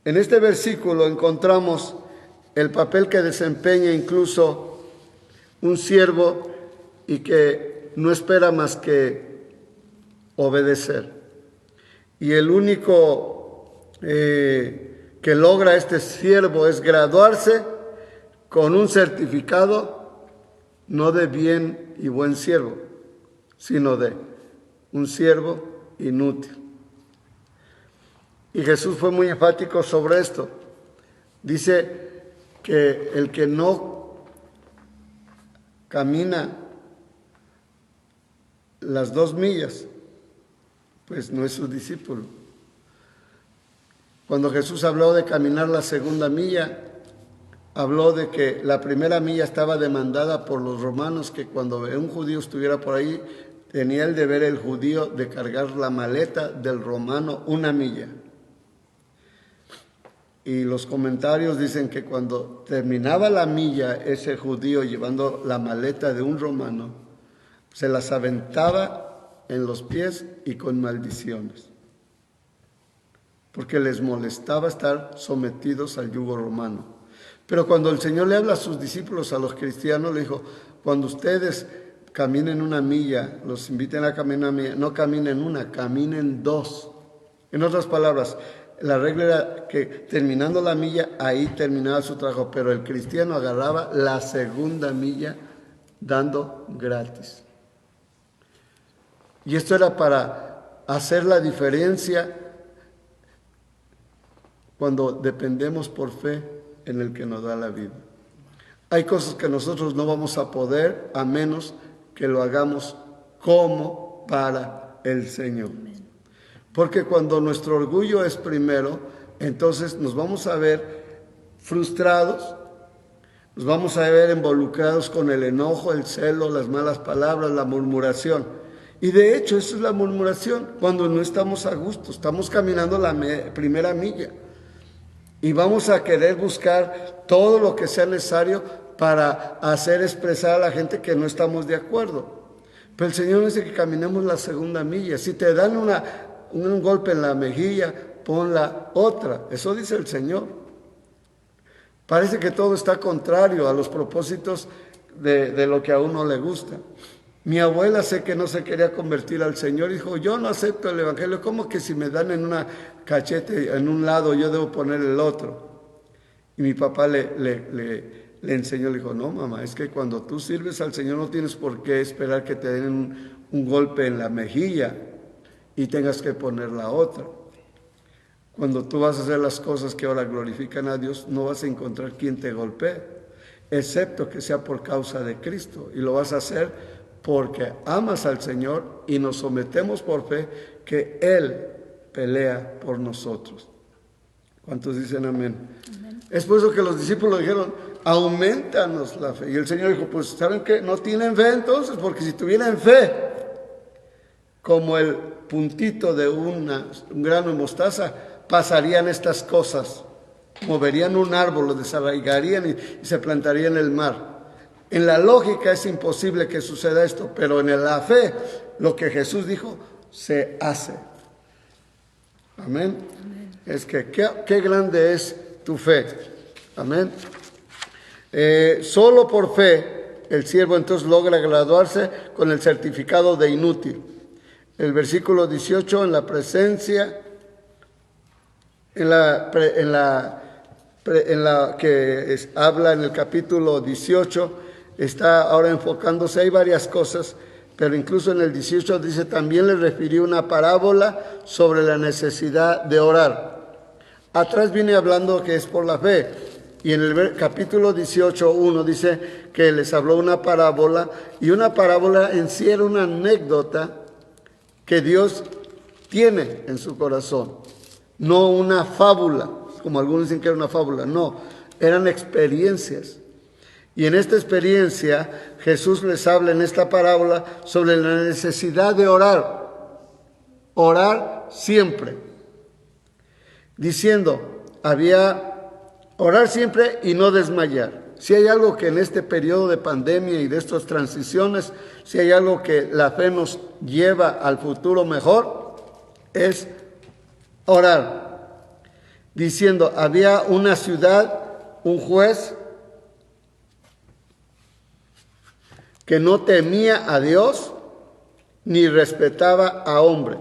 En este versículo encontramos el papel que desempeña incluso un siervo y que no espera más que obedecer. Y el único que logra este siervo es graduarse con un certificado no de bien y buen siervo, sino de un siervo inútil. Y Jesús fue muy enfático sobre esto. Dice que el que no camina las 2 millas, pues no es su discípulo. Cuando Jesús habló de caminar la 2ª milla, habló de que la 1ª milla estaba demandada por los romanos, que cuando un judío estuviera por ahí, tenía el deber el judío de cargar la maleta del romano 1 milla. Y los comentarios dicen que cuando terminaba la milla, ese judío llevando la maleta de un romano, se las aventaba en los pies y con maldiciones, porque les molestaba estar sometidos al yugo romano. Pero cuando el Señor le habla a sus discípulos, a los cristianos, le dijo, cuando ustedes caminen 1 milla, los inviten a caminar 1 milla, no caminen 1, caminen 2. En otras palabras, la regla era que terminando la milla, ahí terminaba su trabajo, pero el cristiano agarraba la 2ª milla dando gratis. Y esto era para hacer la diferencia cuando dependemos por fe en el que nos da la vida. Hay cosas que nosotros no vamos a poder a menos que lo hagamos como para el Señor. Porque cuando nuestro orgullo es primero, entonces nos vamos a ver frustrados, nos vamos a ver involucrados con el enojo, el celo, las malas palabras, la murmuración. Y de hecho, eso es la murmuración, cuando no estamos a gusto, estamos caminando la 1ª milla. Y vamos a querer buscar todo lo que sea necesario para hacer expresar a la gente que no estamos de acuerdo. Pero el Señor dice que caminemos la 2ª milla. Si te dan un golpe en la mejilla, pon la otra. Eso dice el Señor. Parece que todo está contrario a los propósitos de lo que a uno le gusta. Mi abuela sé que no se quería convertir al Señor, dijo, yo no acepto el Evangelio, ¿cómo que si me dan en una cachete en un lado yo debo poner el otro? Y mi papá le enseñó, le dijo, no mamá, es que cuando tú sirves al Señor no tienes por qué esperar que te den un golpe en la mejilla y tengas que poner la otra. Cuando tú vas a hacer las cosas que ahora glorifican a Dios, no vas a encontrar quien te golpee, excepto que sea por causa de Cristo, y lo vas a hacer porque amas al Señor y nos sometemos por fe que Él pelea por nosotros. ¿Cuántos dicen amén? Amén. Es por eso que los discípulos dijeron, aumentanos la fe. Y el Señor dijo, pues ¿saben qué? No tienen fe entonces, porque si tuvieran fe, como el puntito de un grano de mostaza, pasarían estas cosas. Moverían un árbol, lo desarraigarían y se plantaría en el mar. En la lógica es imposible que suceda esto, pero en la fe, lo que Jesús dijo, se hace. Amén. Es que qué grande es tu fe. Amén. Solo por fe el siervo entonces logra graduarse con el certificado de inútil. El versículo 18, en la presencia, en la que habla en el capítulo 18, está ahora enfocándose, hay varias cosas, pero incluso en el 18 dice, también le refirió una parábola sobre la necesidad de orar. Atrás viene hablando que es por la fe, y en el capítulo 18:1 dice que les habló una parábola, y una parábola en sí era una anécdota que Dios tiene en su corazón, no una fábula, como algunos dicen que era una fábula, no, eran experiencias. Y en esta experiencia Jesús les habla en esta parábola sobre la necesidad de orar siempre, diciendo, orar siempre y no desmayar. Si hay algo que en este periodo de pandemia y de estas transiciones, si hay algo que la fe nos lleva al futuro mejor, es orar. Diciendo, había una ciudad, un juez, que no temía a Dios ni respetaba a hombre.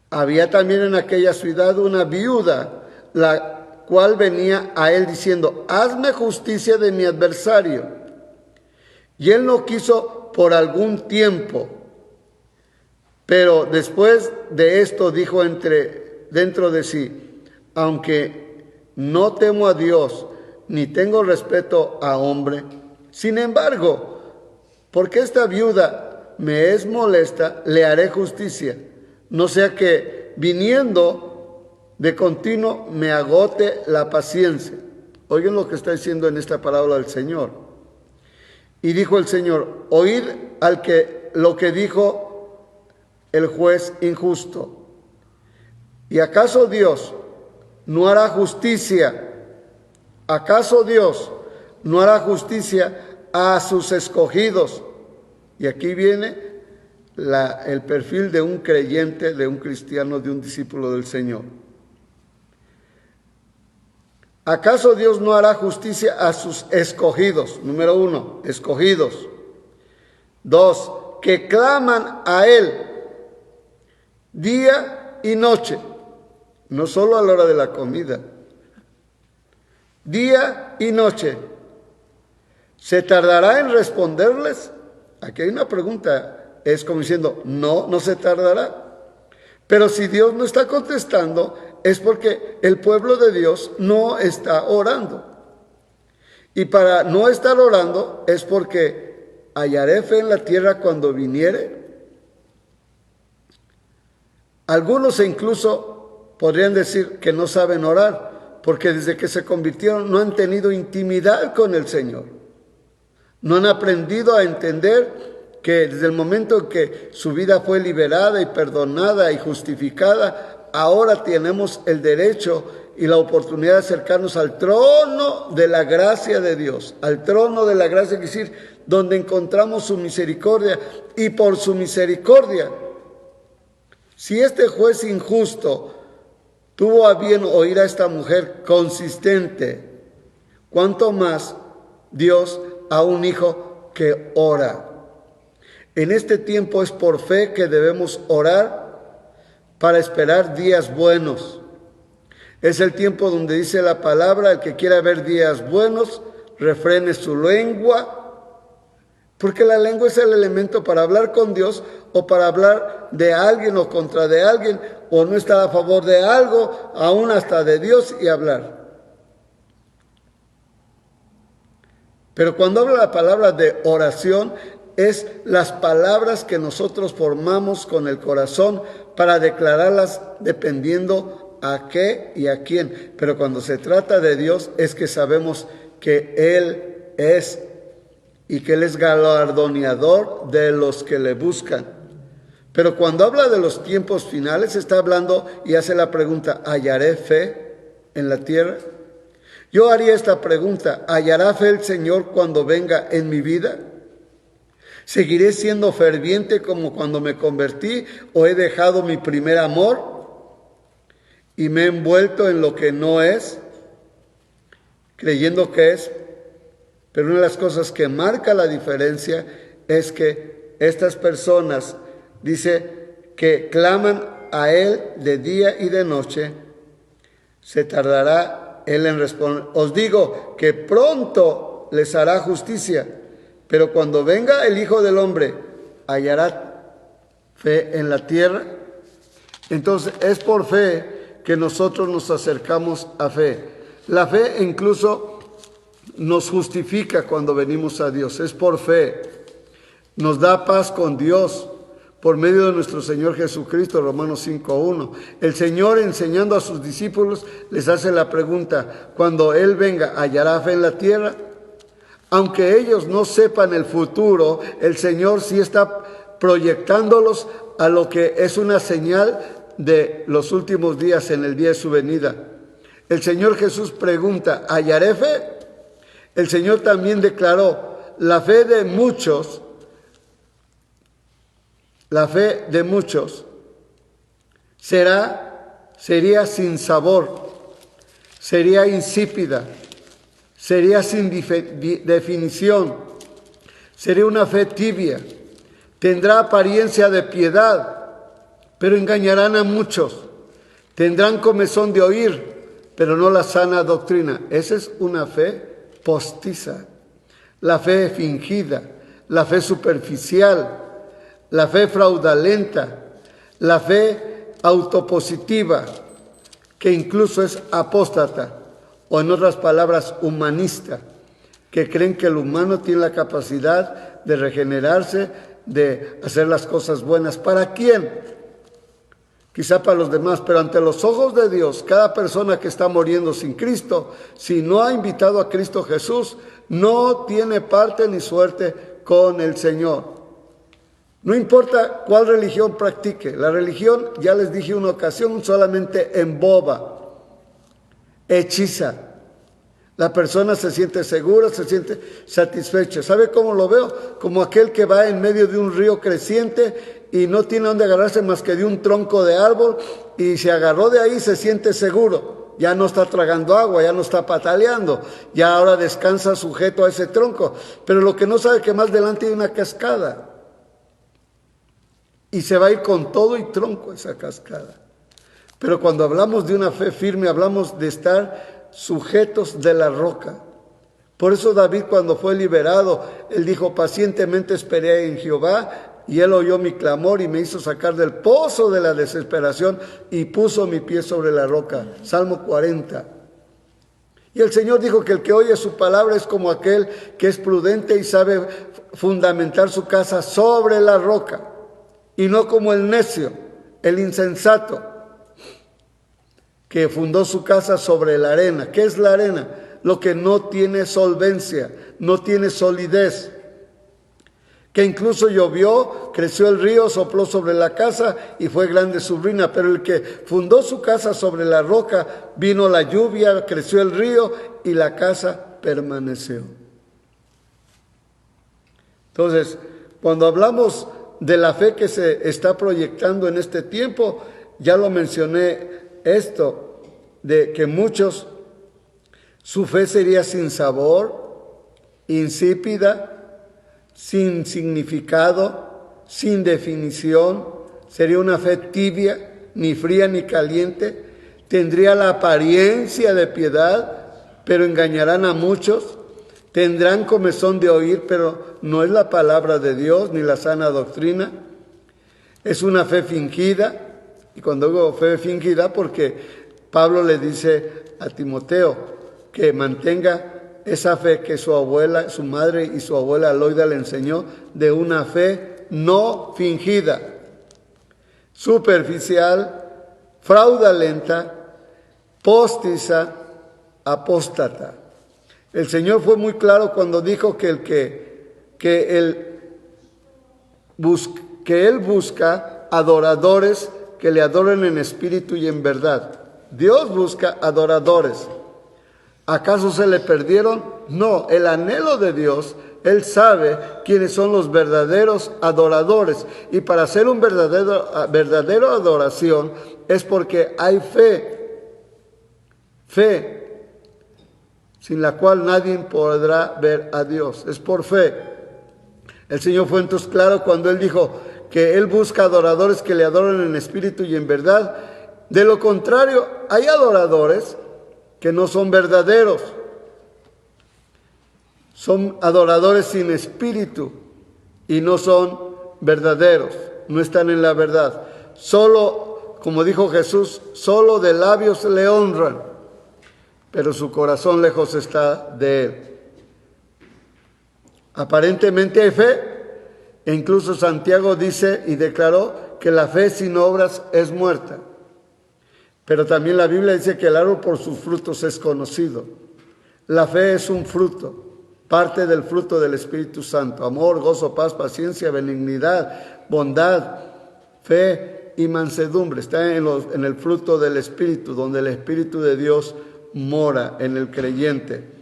Había también en aquella ciudad una viuda, la cual venía a él diciendo, hazme justicia de mi adversario. Y él no quiso por algún tiempo, pero después de esto dijo dentro de sí, aunque no temo a Dios ni tengo respeto a hombre, sin embargo, porque esta viuda me es molesta, le haré justicia, no sea que viniendo de continuo me agote la paciencia. Oigan lo que está diciendo en esta parábola del Señor. Y dijo el Señor, oíd lo que dijo el juez injusto. ¿Y acaso Dios no hará justicia? ¿Acaso Dios no hará justicia a sus escogidos? Y aquí viene el perfil de un creyente, de un cristiano, de un discípulo del Señor. ¿Acaso Dios no hará justicia a sus escogidos? Número 1, escogidos. 2, que claman a Él día y noche, no solo a la hora de la comida, día y noche. ¿Se tardará en responderles? Aquí hay una pregunta, es como diciendo, no se tardará. Pero si Dios no está contestando, es porque el pueblo de Dios no está orando. Y para no estar orando es porque hallaré fe en la tierra cuando viniere. Algunos incluso podrían decir que no saben orar, porque desde que se convirtieron no han tenido intimidad con el Señor. No han aprendido a entender que desde el momento en que su vida fue liberada y perdonada y justificada, ahora tenemos el derecho y la oportunidad de acercarnos al trono de la gracia de Dios. Al trono de la gracia, es decir, donde encontramos su misericordia. Y por su misericordia, si este juez injusto tuvo a bien oír a esta mujer consistente, ¿cuánto más Dios a un hijo que ora? En este tiempo es por fe que debemos orar para esperar días buenos. Es el tiempo donde dice la palabra, el que quiera ver días buenos, refrene su lengua, porque la lengua es el elemento para hablar con Dios o para hablar de alguien o contra de alguien, o no estar a favor de algo, aún hasta de Dios y hablar. Pero cuando habla la palabra de oración, es las palabras que nosotros formamos con el corazón para declararlas dependiendo a qué y a quién. Pero cuando se trata de Dios es que sabemos que Él es y que Él es galardoneador de los que le buscan. Pero cuando habla de los tiempos finales, está hablando y hace la pregunta, ¿hallaré fe en la tierra? Yo haría esta pregunta, ¿hallará fe el Señor cuando venga en mi vida? ¿Seguiré siendo ferviente como cuando me convertí o he dejado mi primer amor y me he envuelto en lo que no es, creyendo que es? Pero una de las cosas que marca la diferencia es que estas personas, dice, que claman a Él de día y de noche, se tardará Él en responder. Os digo que pronto les hará justicia, pero cuando venga el Hijo del Hombre, ¿hallará fe en la tierra? Entonces es por fe que nosotros nos acercamos a fe. La fe incluso nos justifica cuando venimos a Dios, es por fe. Nos da paz con Dios por medio de nuestro Señor Jesucristo, Romanos 5:1. El Señor, enseñando a sus discípulos, les hace la pregunta, cuando Él venga, ¿hallará fe en la tierra? Aunque ellos no sepan el futuro, el Señor sí está proyectándolos a lo que es una señal de los últimos días en el día de su venida. El Señor Jesús pregunta, ¿hallaré fe? El Señor también declaró, la fe de muchos sería sin sabor, sería insípida, sería sin definición, sería una fe tibia, tendrá apariencia de piedad, pero engañarán a muchos, tendrán comezón de oír, pero no la sana doctrina. Esa es una fe postiza, la fe fingida, la fe superficial, la fe fraudulenta, la fe autopositiva, que incluso es apóstata, o en otras palabras, humanista, que creen que el humano tiene la capacidad de regenerarse, de hacer las cosas buenas. ¿Para quién? Quizá para los demás, pero ante los ojos de Dios, cada persona que está muriendo sin Cristo, si no ha invitado a Cristo Jesús, no tiene parte ni suerte con el Señor. No importa cuál religión practique, la religión, ya les dije una ocasión, solamente emboba, hechiza. La persona se siente segura, se siente satisfecha. ¿Sabe cómo lo veo? Como aquel que va en medio de un río creciente y no tiene dónde agarrarse más que de un tronco de árbol, y se agarró de ahí, se siente seguro. Ya no está tragando agua, ya no está pataleando, ya ahora descansa sujeto a ese tronco. Pero lo que no sabe es que más adelante hay una cascada. Y se va a ir con todo y tronco esa cascada. Pero cuando hablamos de una fe firme, hablamos de estar sujetos de la roca. Por eso David, cuando fue liberado, él dijo, pacientemente esperé en Jehová, y él oyó mi clamor y me hizo sacar del pozo de la desesperación y puso mi pie sobre la roca. Salmo 40. Y el Señor dijo que el que oye su palabra es como aquel que es prudente y sabe fundamentar su casa sobre la roca, y no como el necio, el insensato, que fundó su casa sobre la arena. ¿Qué es la arena? Lo que no tiene solvencia, no tiene solidez. Que incluso llovió, creció el río, sopló sobre la casa y fue grande su ruina. Pero el que fundó su casa sobre la roca, vino la lluvia, creció el río y la casa permaneció. Entonces, cuando hablamos de la fe que se está proyectando en este tiempo, ya lo mencioné esto, de que muchos, su fe sería sin sabor, insípida, sin significado, sin definición, sería una fe tibia, ni fría ni caliente, tendría la apariencia de piedad, pero engañarán a muchos, tendrán comezón de oír, pero no es la palabra de Dios ni la sana doctrina, es una fe fingida. Y cuando digo fe fingida, porque Pablo le dice a Timoteo que mantenga esa fe que su abuela, su madre y su abuela Loida le enseñó, de una fe no fingida, superficial, fraudulenta, postiza, apóstata. El Señor fue muy claro cuando dijo que Él busca adoradores que le adoren en espíritu y en verdad. Dios busca adoradores. ¿Acaso se le perdieron? No, el anhelo de Dios, Él sabe quiénes son los verdaderos adoradores. Y para hacer un verdadero adoración es porque hay fe. Fe, sin la cual nadie podrá ver a Dios. Es por fe. El Señor fue entonces claro cuando Él dijo que Él busca adoradores que le adoren en espíritu y en verdad. De lo contrario, hay adoradores que no son verdaderos. Son adoradores sin espíritu y no son verdaderos. No están en la verdad. Solo, como dijo Jesús, solo de labios le honran, pero su corazón lejos está de Él. Aparentemente hay fe, e incluso Santiago dice y declaró que la fe sin obras es muerta. Pero también la Biblia dice que el árbol por sus frutos es conocido. La fe es un fruto, parte del fruto del Espíritu Santo: amor, gozo, paz, paciencia, benignidad, bondad, fe y mansedumbre. Está en el fruto del Espíritu, donde el Espíritu de Dios mora en el creyente.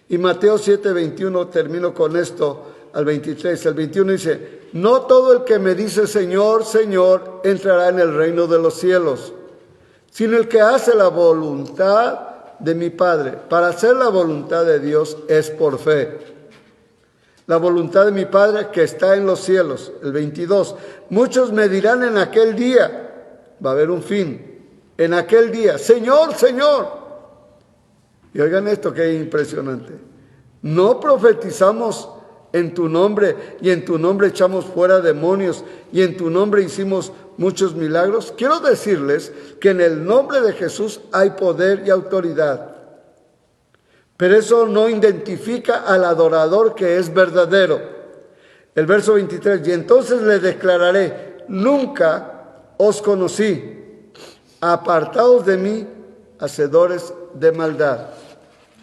Y Mateo 7:21, termino con esto, al 23. El 21 dice: no todo el que me dice Señor, Señor, entrará en el reino de los cielos, sino el que hace la voluntad de mi Padre. Para hacer la voluntad de Dios es por fe. La voluntad de mi Padre que está en los cielos. El 22. Muchos me dirán en aquel día, va a haber un fin, en aquel día: Señor, Señor. Y oigan esto que es impresionante. ¿No profetizamos en tu nombre y en tu nombre echamos fuera demonios y en tu nombre hicimos muchos milagros? Quiero decirles que en el nombre de Jesús hay poder y autoridad. Pero eso no identifica al adorador que es verdadero. El verso 23: y entonces le declararé: nunca os conocí, apartaos de mí, hacedores de maldad.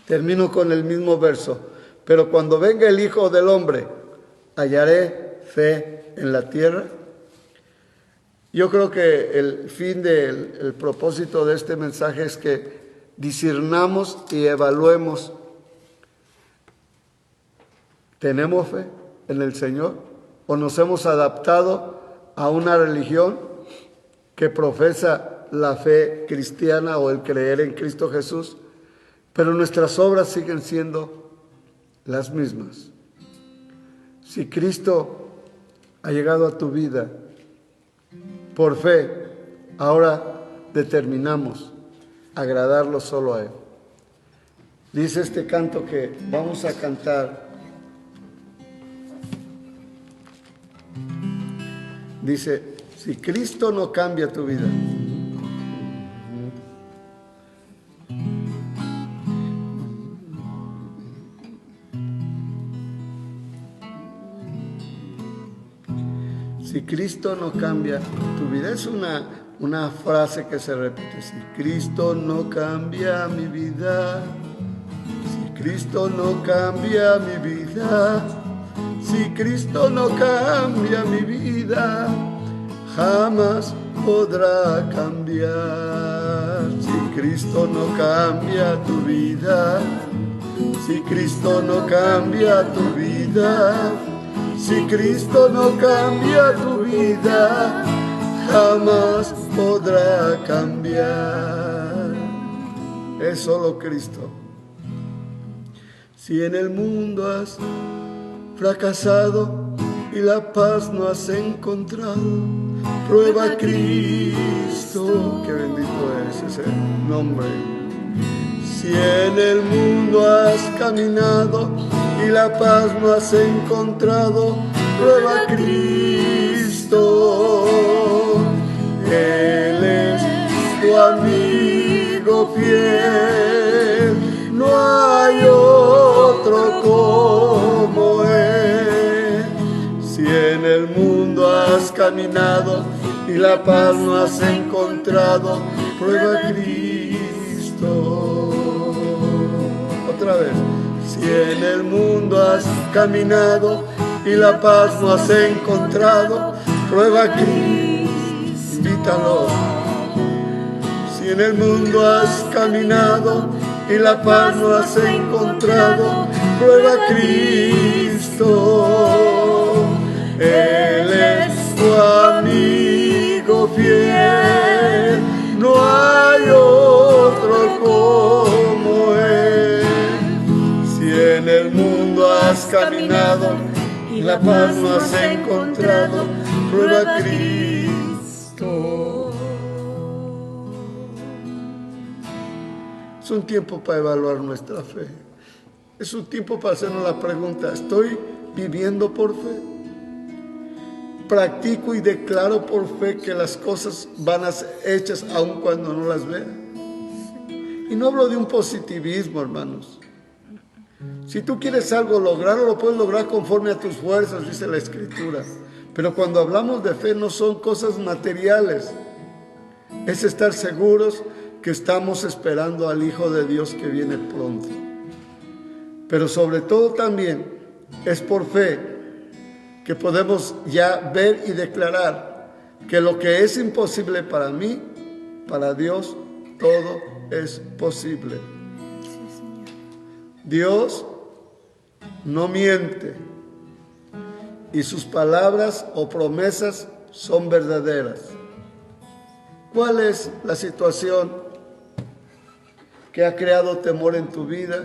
Termino con el mismo verso: pero cuando venga el Hijo del Hombre, ¿hallaré fe en la tierra? Yo creo que el fin el propósito de este mensaje es que discernamos y evaluemos. ¿Tenemos fe en el Señor? ¿O nos hemos adaptado a una religión que profesa la fe cristiana o el creer en Cristo Jesús, pero nuestras obras siguen siendo las mismas? Si Cristo ha llegado a tu vida por fe, ahora determinamos agradarlo solo a Él. Dice este canto que vamos a cantar. Dice: si Cristo no cambia tu vida, si Cristo no cambia tu vida, es una frase que se repite: si Cristo no cambia mi vida, si Cristo no cambia mi vida, si Cristo no cambia mi vida, jamás podrá cambiar. Si Cristo no cambia tu vida, si Cristo no cambia tu vida, si Cristo no cambia tu vida, jamás podrá cambiar. Es solo Cristo. Si en el mundo has fracasado y la paz no has encontrado, prueba a Cristo. Qué bendito es ese nombre. Si en el mundo has caminado y la paz no has encontrado, prueba a Cristo. Él es tu amigo fiel, no hay otro como Él. Si en el mundo has caminado y la paz no has encontrado, prueba a Cristo. Otra vez. Si Si en el mundo has caminado y la paz no has encontrado, prueba a Cristo, invítalo. Si en el mundo has caminado y la paz no has encontrado, prueba a Cristo. Él es tu amigo fiel, no hay otro como Él. Si en el mundo has caminado y la paz no has encontrado, prueba a Cristo. Es un tiempo para evaluar nuestra fe. Es un tiempo para hacernos la pregunta: ¿estoy viviendo por fe? Practico y declaro por fe que las cosas van a ser hechas aun cuando no las vea. Y no hablo de un positivismo, hermanos. Si tú quieres algo lograrlo, lo puedes lograr conforme a tus fuerzas, dice la Escritura. Pero cuando hablamos de fe no son cosas materiales. Es estar seguros que estamos esperando al Hijo de Dios que viene pronto. Pero sobre todo también es por fe que podemos ya ver y declarar que lo que es imposible para mí, para Dios, todo es posible. Dios no miente y sus palabras o promesas son verdaderas. ¿Cuál es la situación que ha creado temor en tu vida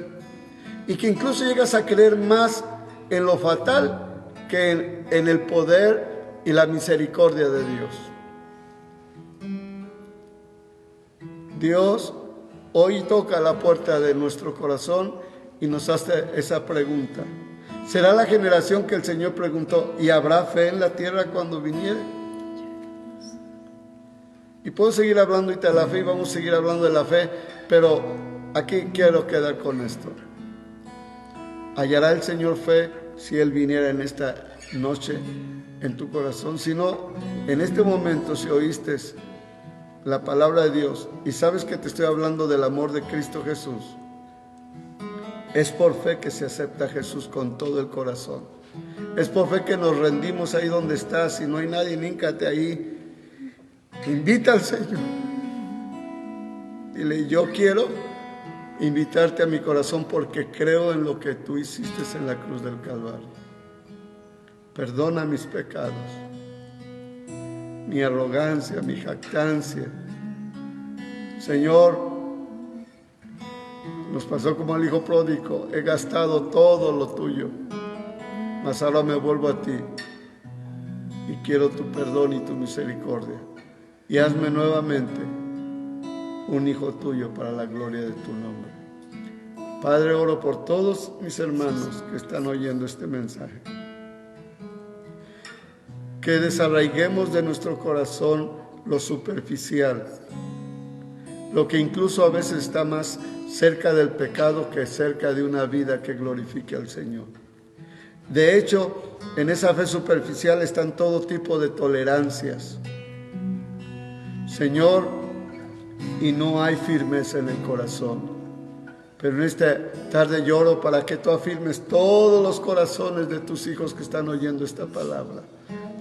y que incluso llegas a creer más en lo fatal que en el poder y la misericordia de Dios? Dios hoy toca la puerta de nuestro corazón y nos hace esa pregunta. ¿Será la generación que el Señor preguntó: ¿y habrá fe en la tierra cuando viniere? Y puedo seguir hablando de la fe y vamos a seguir hablando de la fe, pero aquí quiero quedar con esto. ¿Hallará el Señor fe si Él viniera en esta noche en tu corazón? Si no, en este momento, si oíste la palabra de Dios y sabes que te estoy hablando del amor de Cristo Jesús, es por fe que se acepta a Jesús con todo el corazón. Es por fe que nos rendimos ahí donde estás. Si no hay nadie, híncate ahí. Invita al Señor. Dile: yo quiero invitarte a mi corazón porque creo en lo que tú hiciste en la cruz del Calvario. Perdona mis pecados, mi arrogancia, mi jactancia. Señor, nos pasó como al hijo pródigo: he gastado todo lo tuyo, mas ahora me vuelvo a ti y quiero tu perdón y tu misericordia. Y hazme nuevamente un hijo tuyo para la gloria de tu nombre. Padre, oro por todos mis hermanos que están oyendo este mensaje. Que desarraiguemos de nuestro corazón lo superficial, lo que incluso a veces está más cerca del pecado que cerca de una vida que glorifique al Señor. De hecho, en esa fe superficial están todo tipo de tolerancias, Señor, y no hay firmeza en el corazón. Pero en esta tarde lloro para que tú afirmes todos los corazones de tus hijos que están oyendo esta palabra.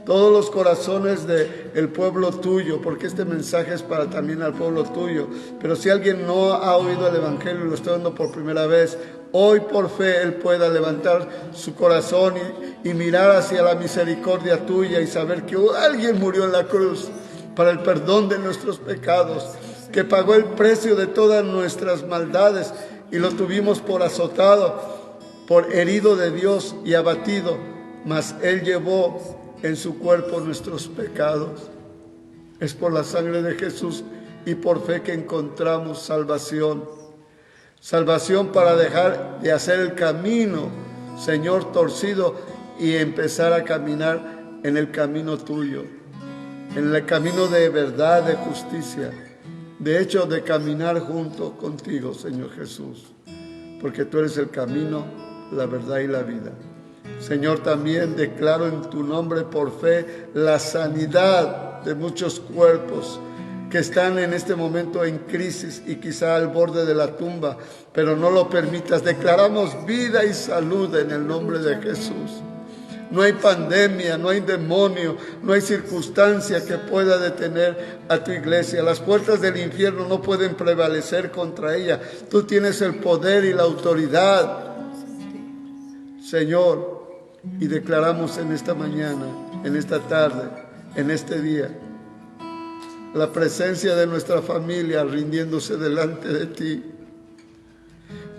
Todos los corazones del pueblo tuyo, porque este mensaje es para también al pueblo tuyo. Pero si alguien no ha oído el Evangelio y lo está oyendo por primera vez, hoy por fe él pueda levantar su corazón y mirar hacia la misericordia tuya y saber que alguien murió en la cruz para el perdón de nuestros pecados, que pagó el precio de todas nuestras maldades y lo tuvimos por azotado, por herido de Dios y abatido, mas Él llevó en su cuerpo nuestros pecados. Es por la sangre de Jesús y por fe que encontramos salvación. Salvación para dejar de hacer el camino, Señor, torcido y empezar a caminar en el camino tuyo, en el camino de verdad, de justicia. De hecho, de caminar junto contigo, Señor Jesús, porque tú eres el camino, la verdad y la vida. Señor, también declaro en tu nombre por fe la sanidad de muchos cuerpos que están en este momento en crisis y quizá al borde de la tumba, pero no lo permitas. Declaramos vida y salud en el nombre de Jesús. No hay pandemia, no hay demonio, no hay circunstancia que pueda detener a tu iglesia. Las puertas del infierno no pueden prevalecer contra ella. Tú tienes el poder y la autoridad, Señor, y declaramos en esta mañana, en esta tarde, en este día, la presencia de nuestra familia rindiéndose delante de ti,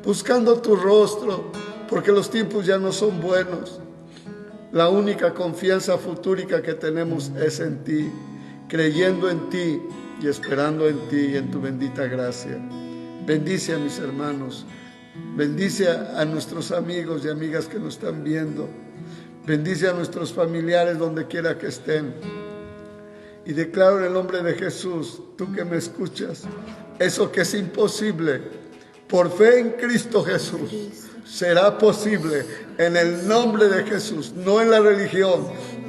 buscando tu rostro, porque los tiempos ya no son buenos. La única confianza futura que tenemos es en ti, creyendo en ti y esperando en ti y en tu bendita gracia. Bendice a mis hermanos, bendice a nuestros amigos y amigas que nos están viendo, bendice a nuestros familiares donde quiera que estén. Y declaro en el nombre de Jesús, tú que me escuchas, eso que es imposible, por fe en Cristo Jesús, será posible en el nombre de Jesús, no en la religión,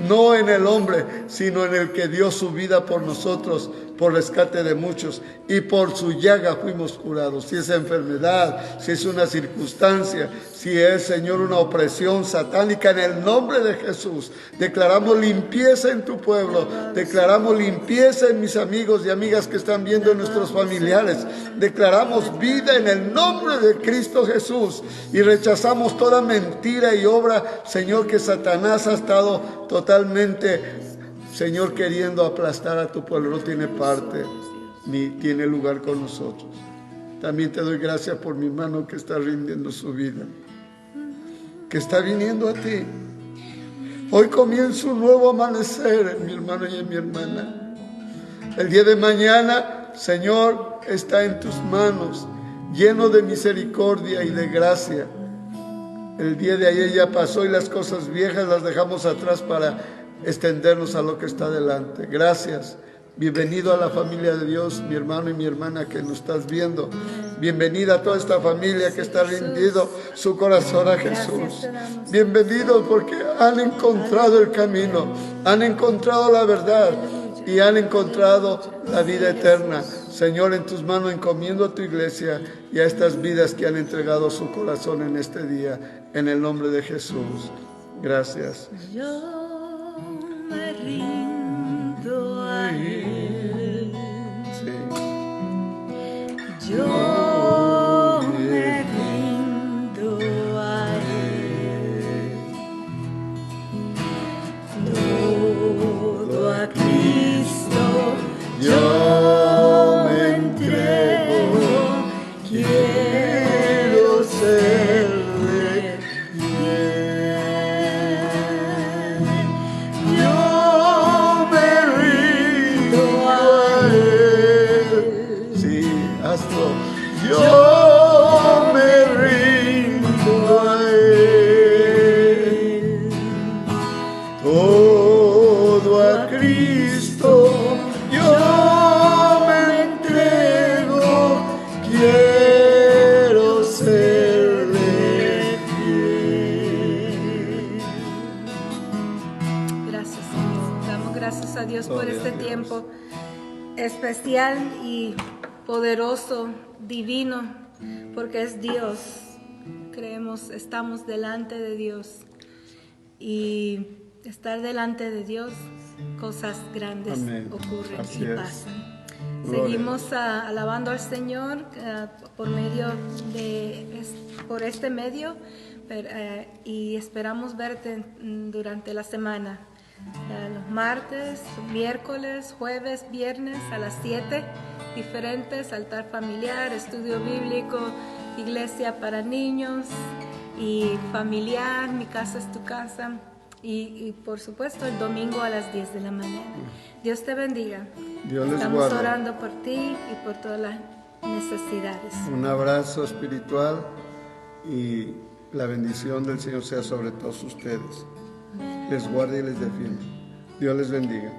no en el hombre, sino en el que dio su vida por nosotros, por rescate de muchos, y por su llaga fuimos curados. Si es enfermedad, si es una circunstancia, si es, Señor, una opresión satánica, en el nombre de Jesús, declaramos limpieza en tu pueblo, declaramos limpieza en mis amigos y amigas que están viendo, en nuestros familiares, declaramos vida en el nombre de Cristo Jesús, y rechazamos toda mentira y obra, Señor, que Satanás ha estado totalmente, Señor, queriendo aplastar a tu pueblo. No tiene parte ni tiene lugar con nosotros. También te doy gracias por mi hermano que está rindiendo su vida, que está viniendo a ti. Hoy comienza un nuevo amanecer en mi hermano y en mi hermana. El día de mañana, Señor, está en tus manos, lleno de misericordia y de gracia. El día de ayer ya pasó y las cosas viejas las dejamos atrás para extendernos a lo que está delante. Gracias. Bienvenido a la familia de Dios, mi hermano y mi hermana que nos estás viendo. Bienvenida a toda esta familia que está rindiendo su corazón a Jesús. Bienvenidos porque han encontrado el camino, han encontrado la verdad y han encontrado la vida eterna. Señor, en tus manos encomiendo a tu iglesia y a estas vidas que han entregado su corazón en este día, en el nombre de Jesús. Gracias. Yo me rindo a Él. Sí. Yo me rindo a Él. Todo a Cristo yo me entrego. Quiero serle fiel. Yo me rindo a Él. Sí, hazlo. Yo me rindo a Él. Todo a Cristo yo me entrego, quiero serle fiel. Gracias, Señor. Damos gracias a Dios por Gloria este a Dios. tiempo especial y poderoso, divino, porque es Dios. Creemos, estamos delante de Dios, y estar delante de Dios, cosas grandes Amén. ocurren Así y es. pasan. Gloria. Seguimos alabando al Señor por medio por este medio, y esperamos verte durante la semana, los martes, miércoles, jueves, viernes a las 7, diferentes, altar familiar, estudio bíblico, iglesia para niños y familiar, mi casa es tu casa, y por supuesto el domingo a las 10 de la mañana. Dios te bendiga. Dios les Estamos guarde. orando por ti y por todas las necesidades. Un abrazo espiritual y la bendición del Señor sea sobre todos ustedes. Les guarde y les defienda. Dios les bendiga.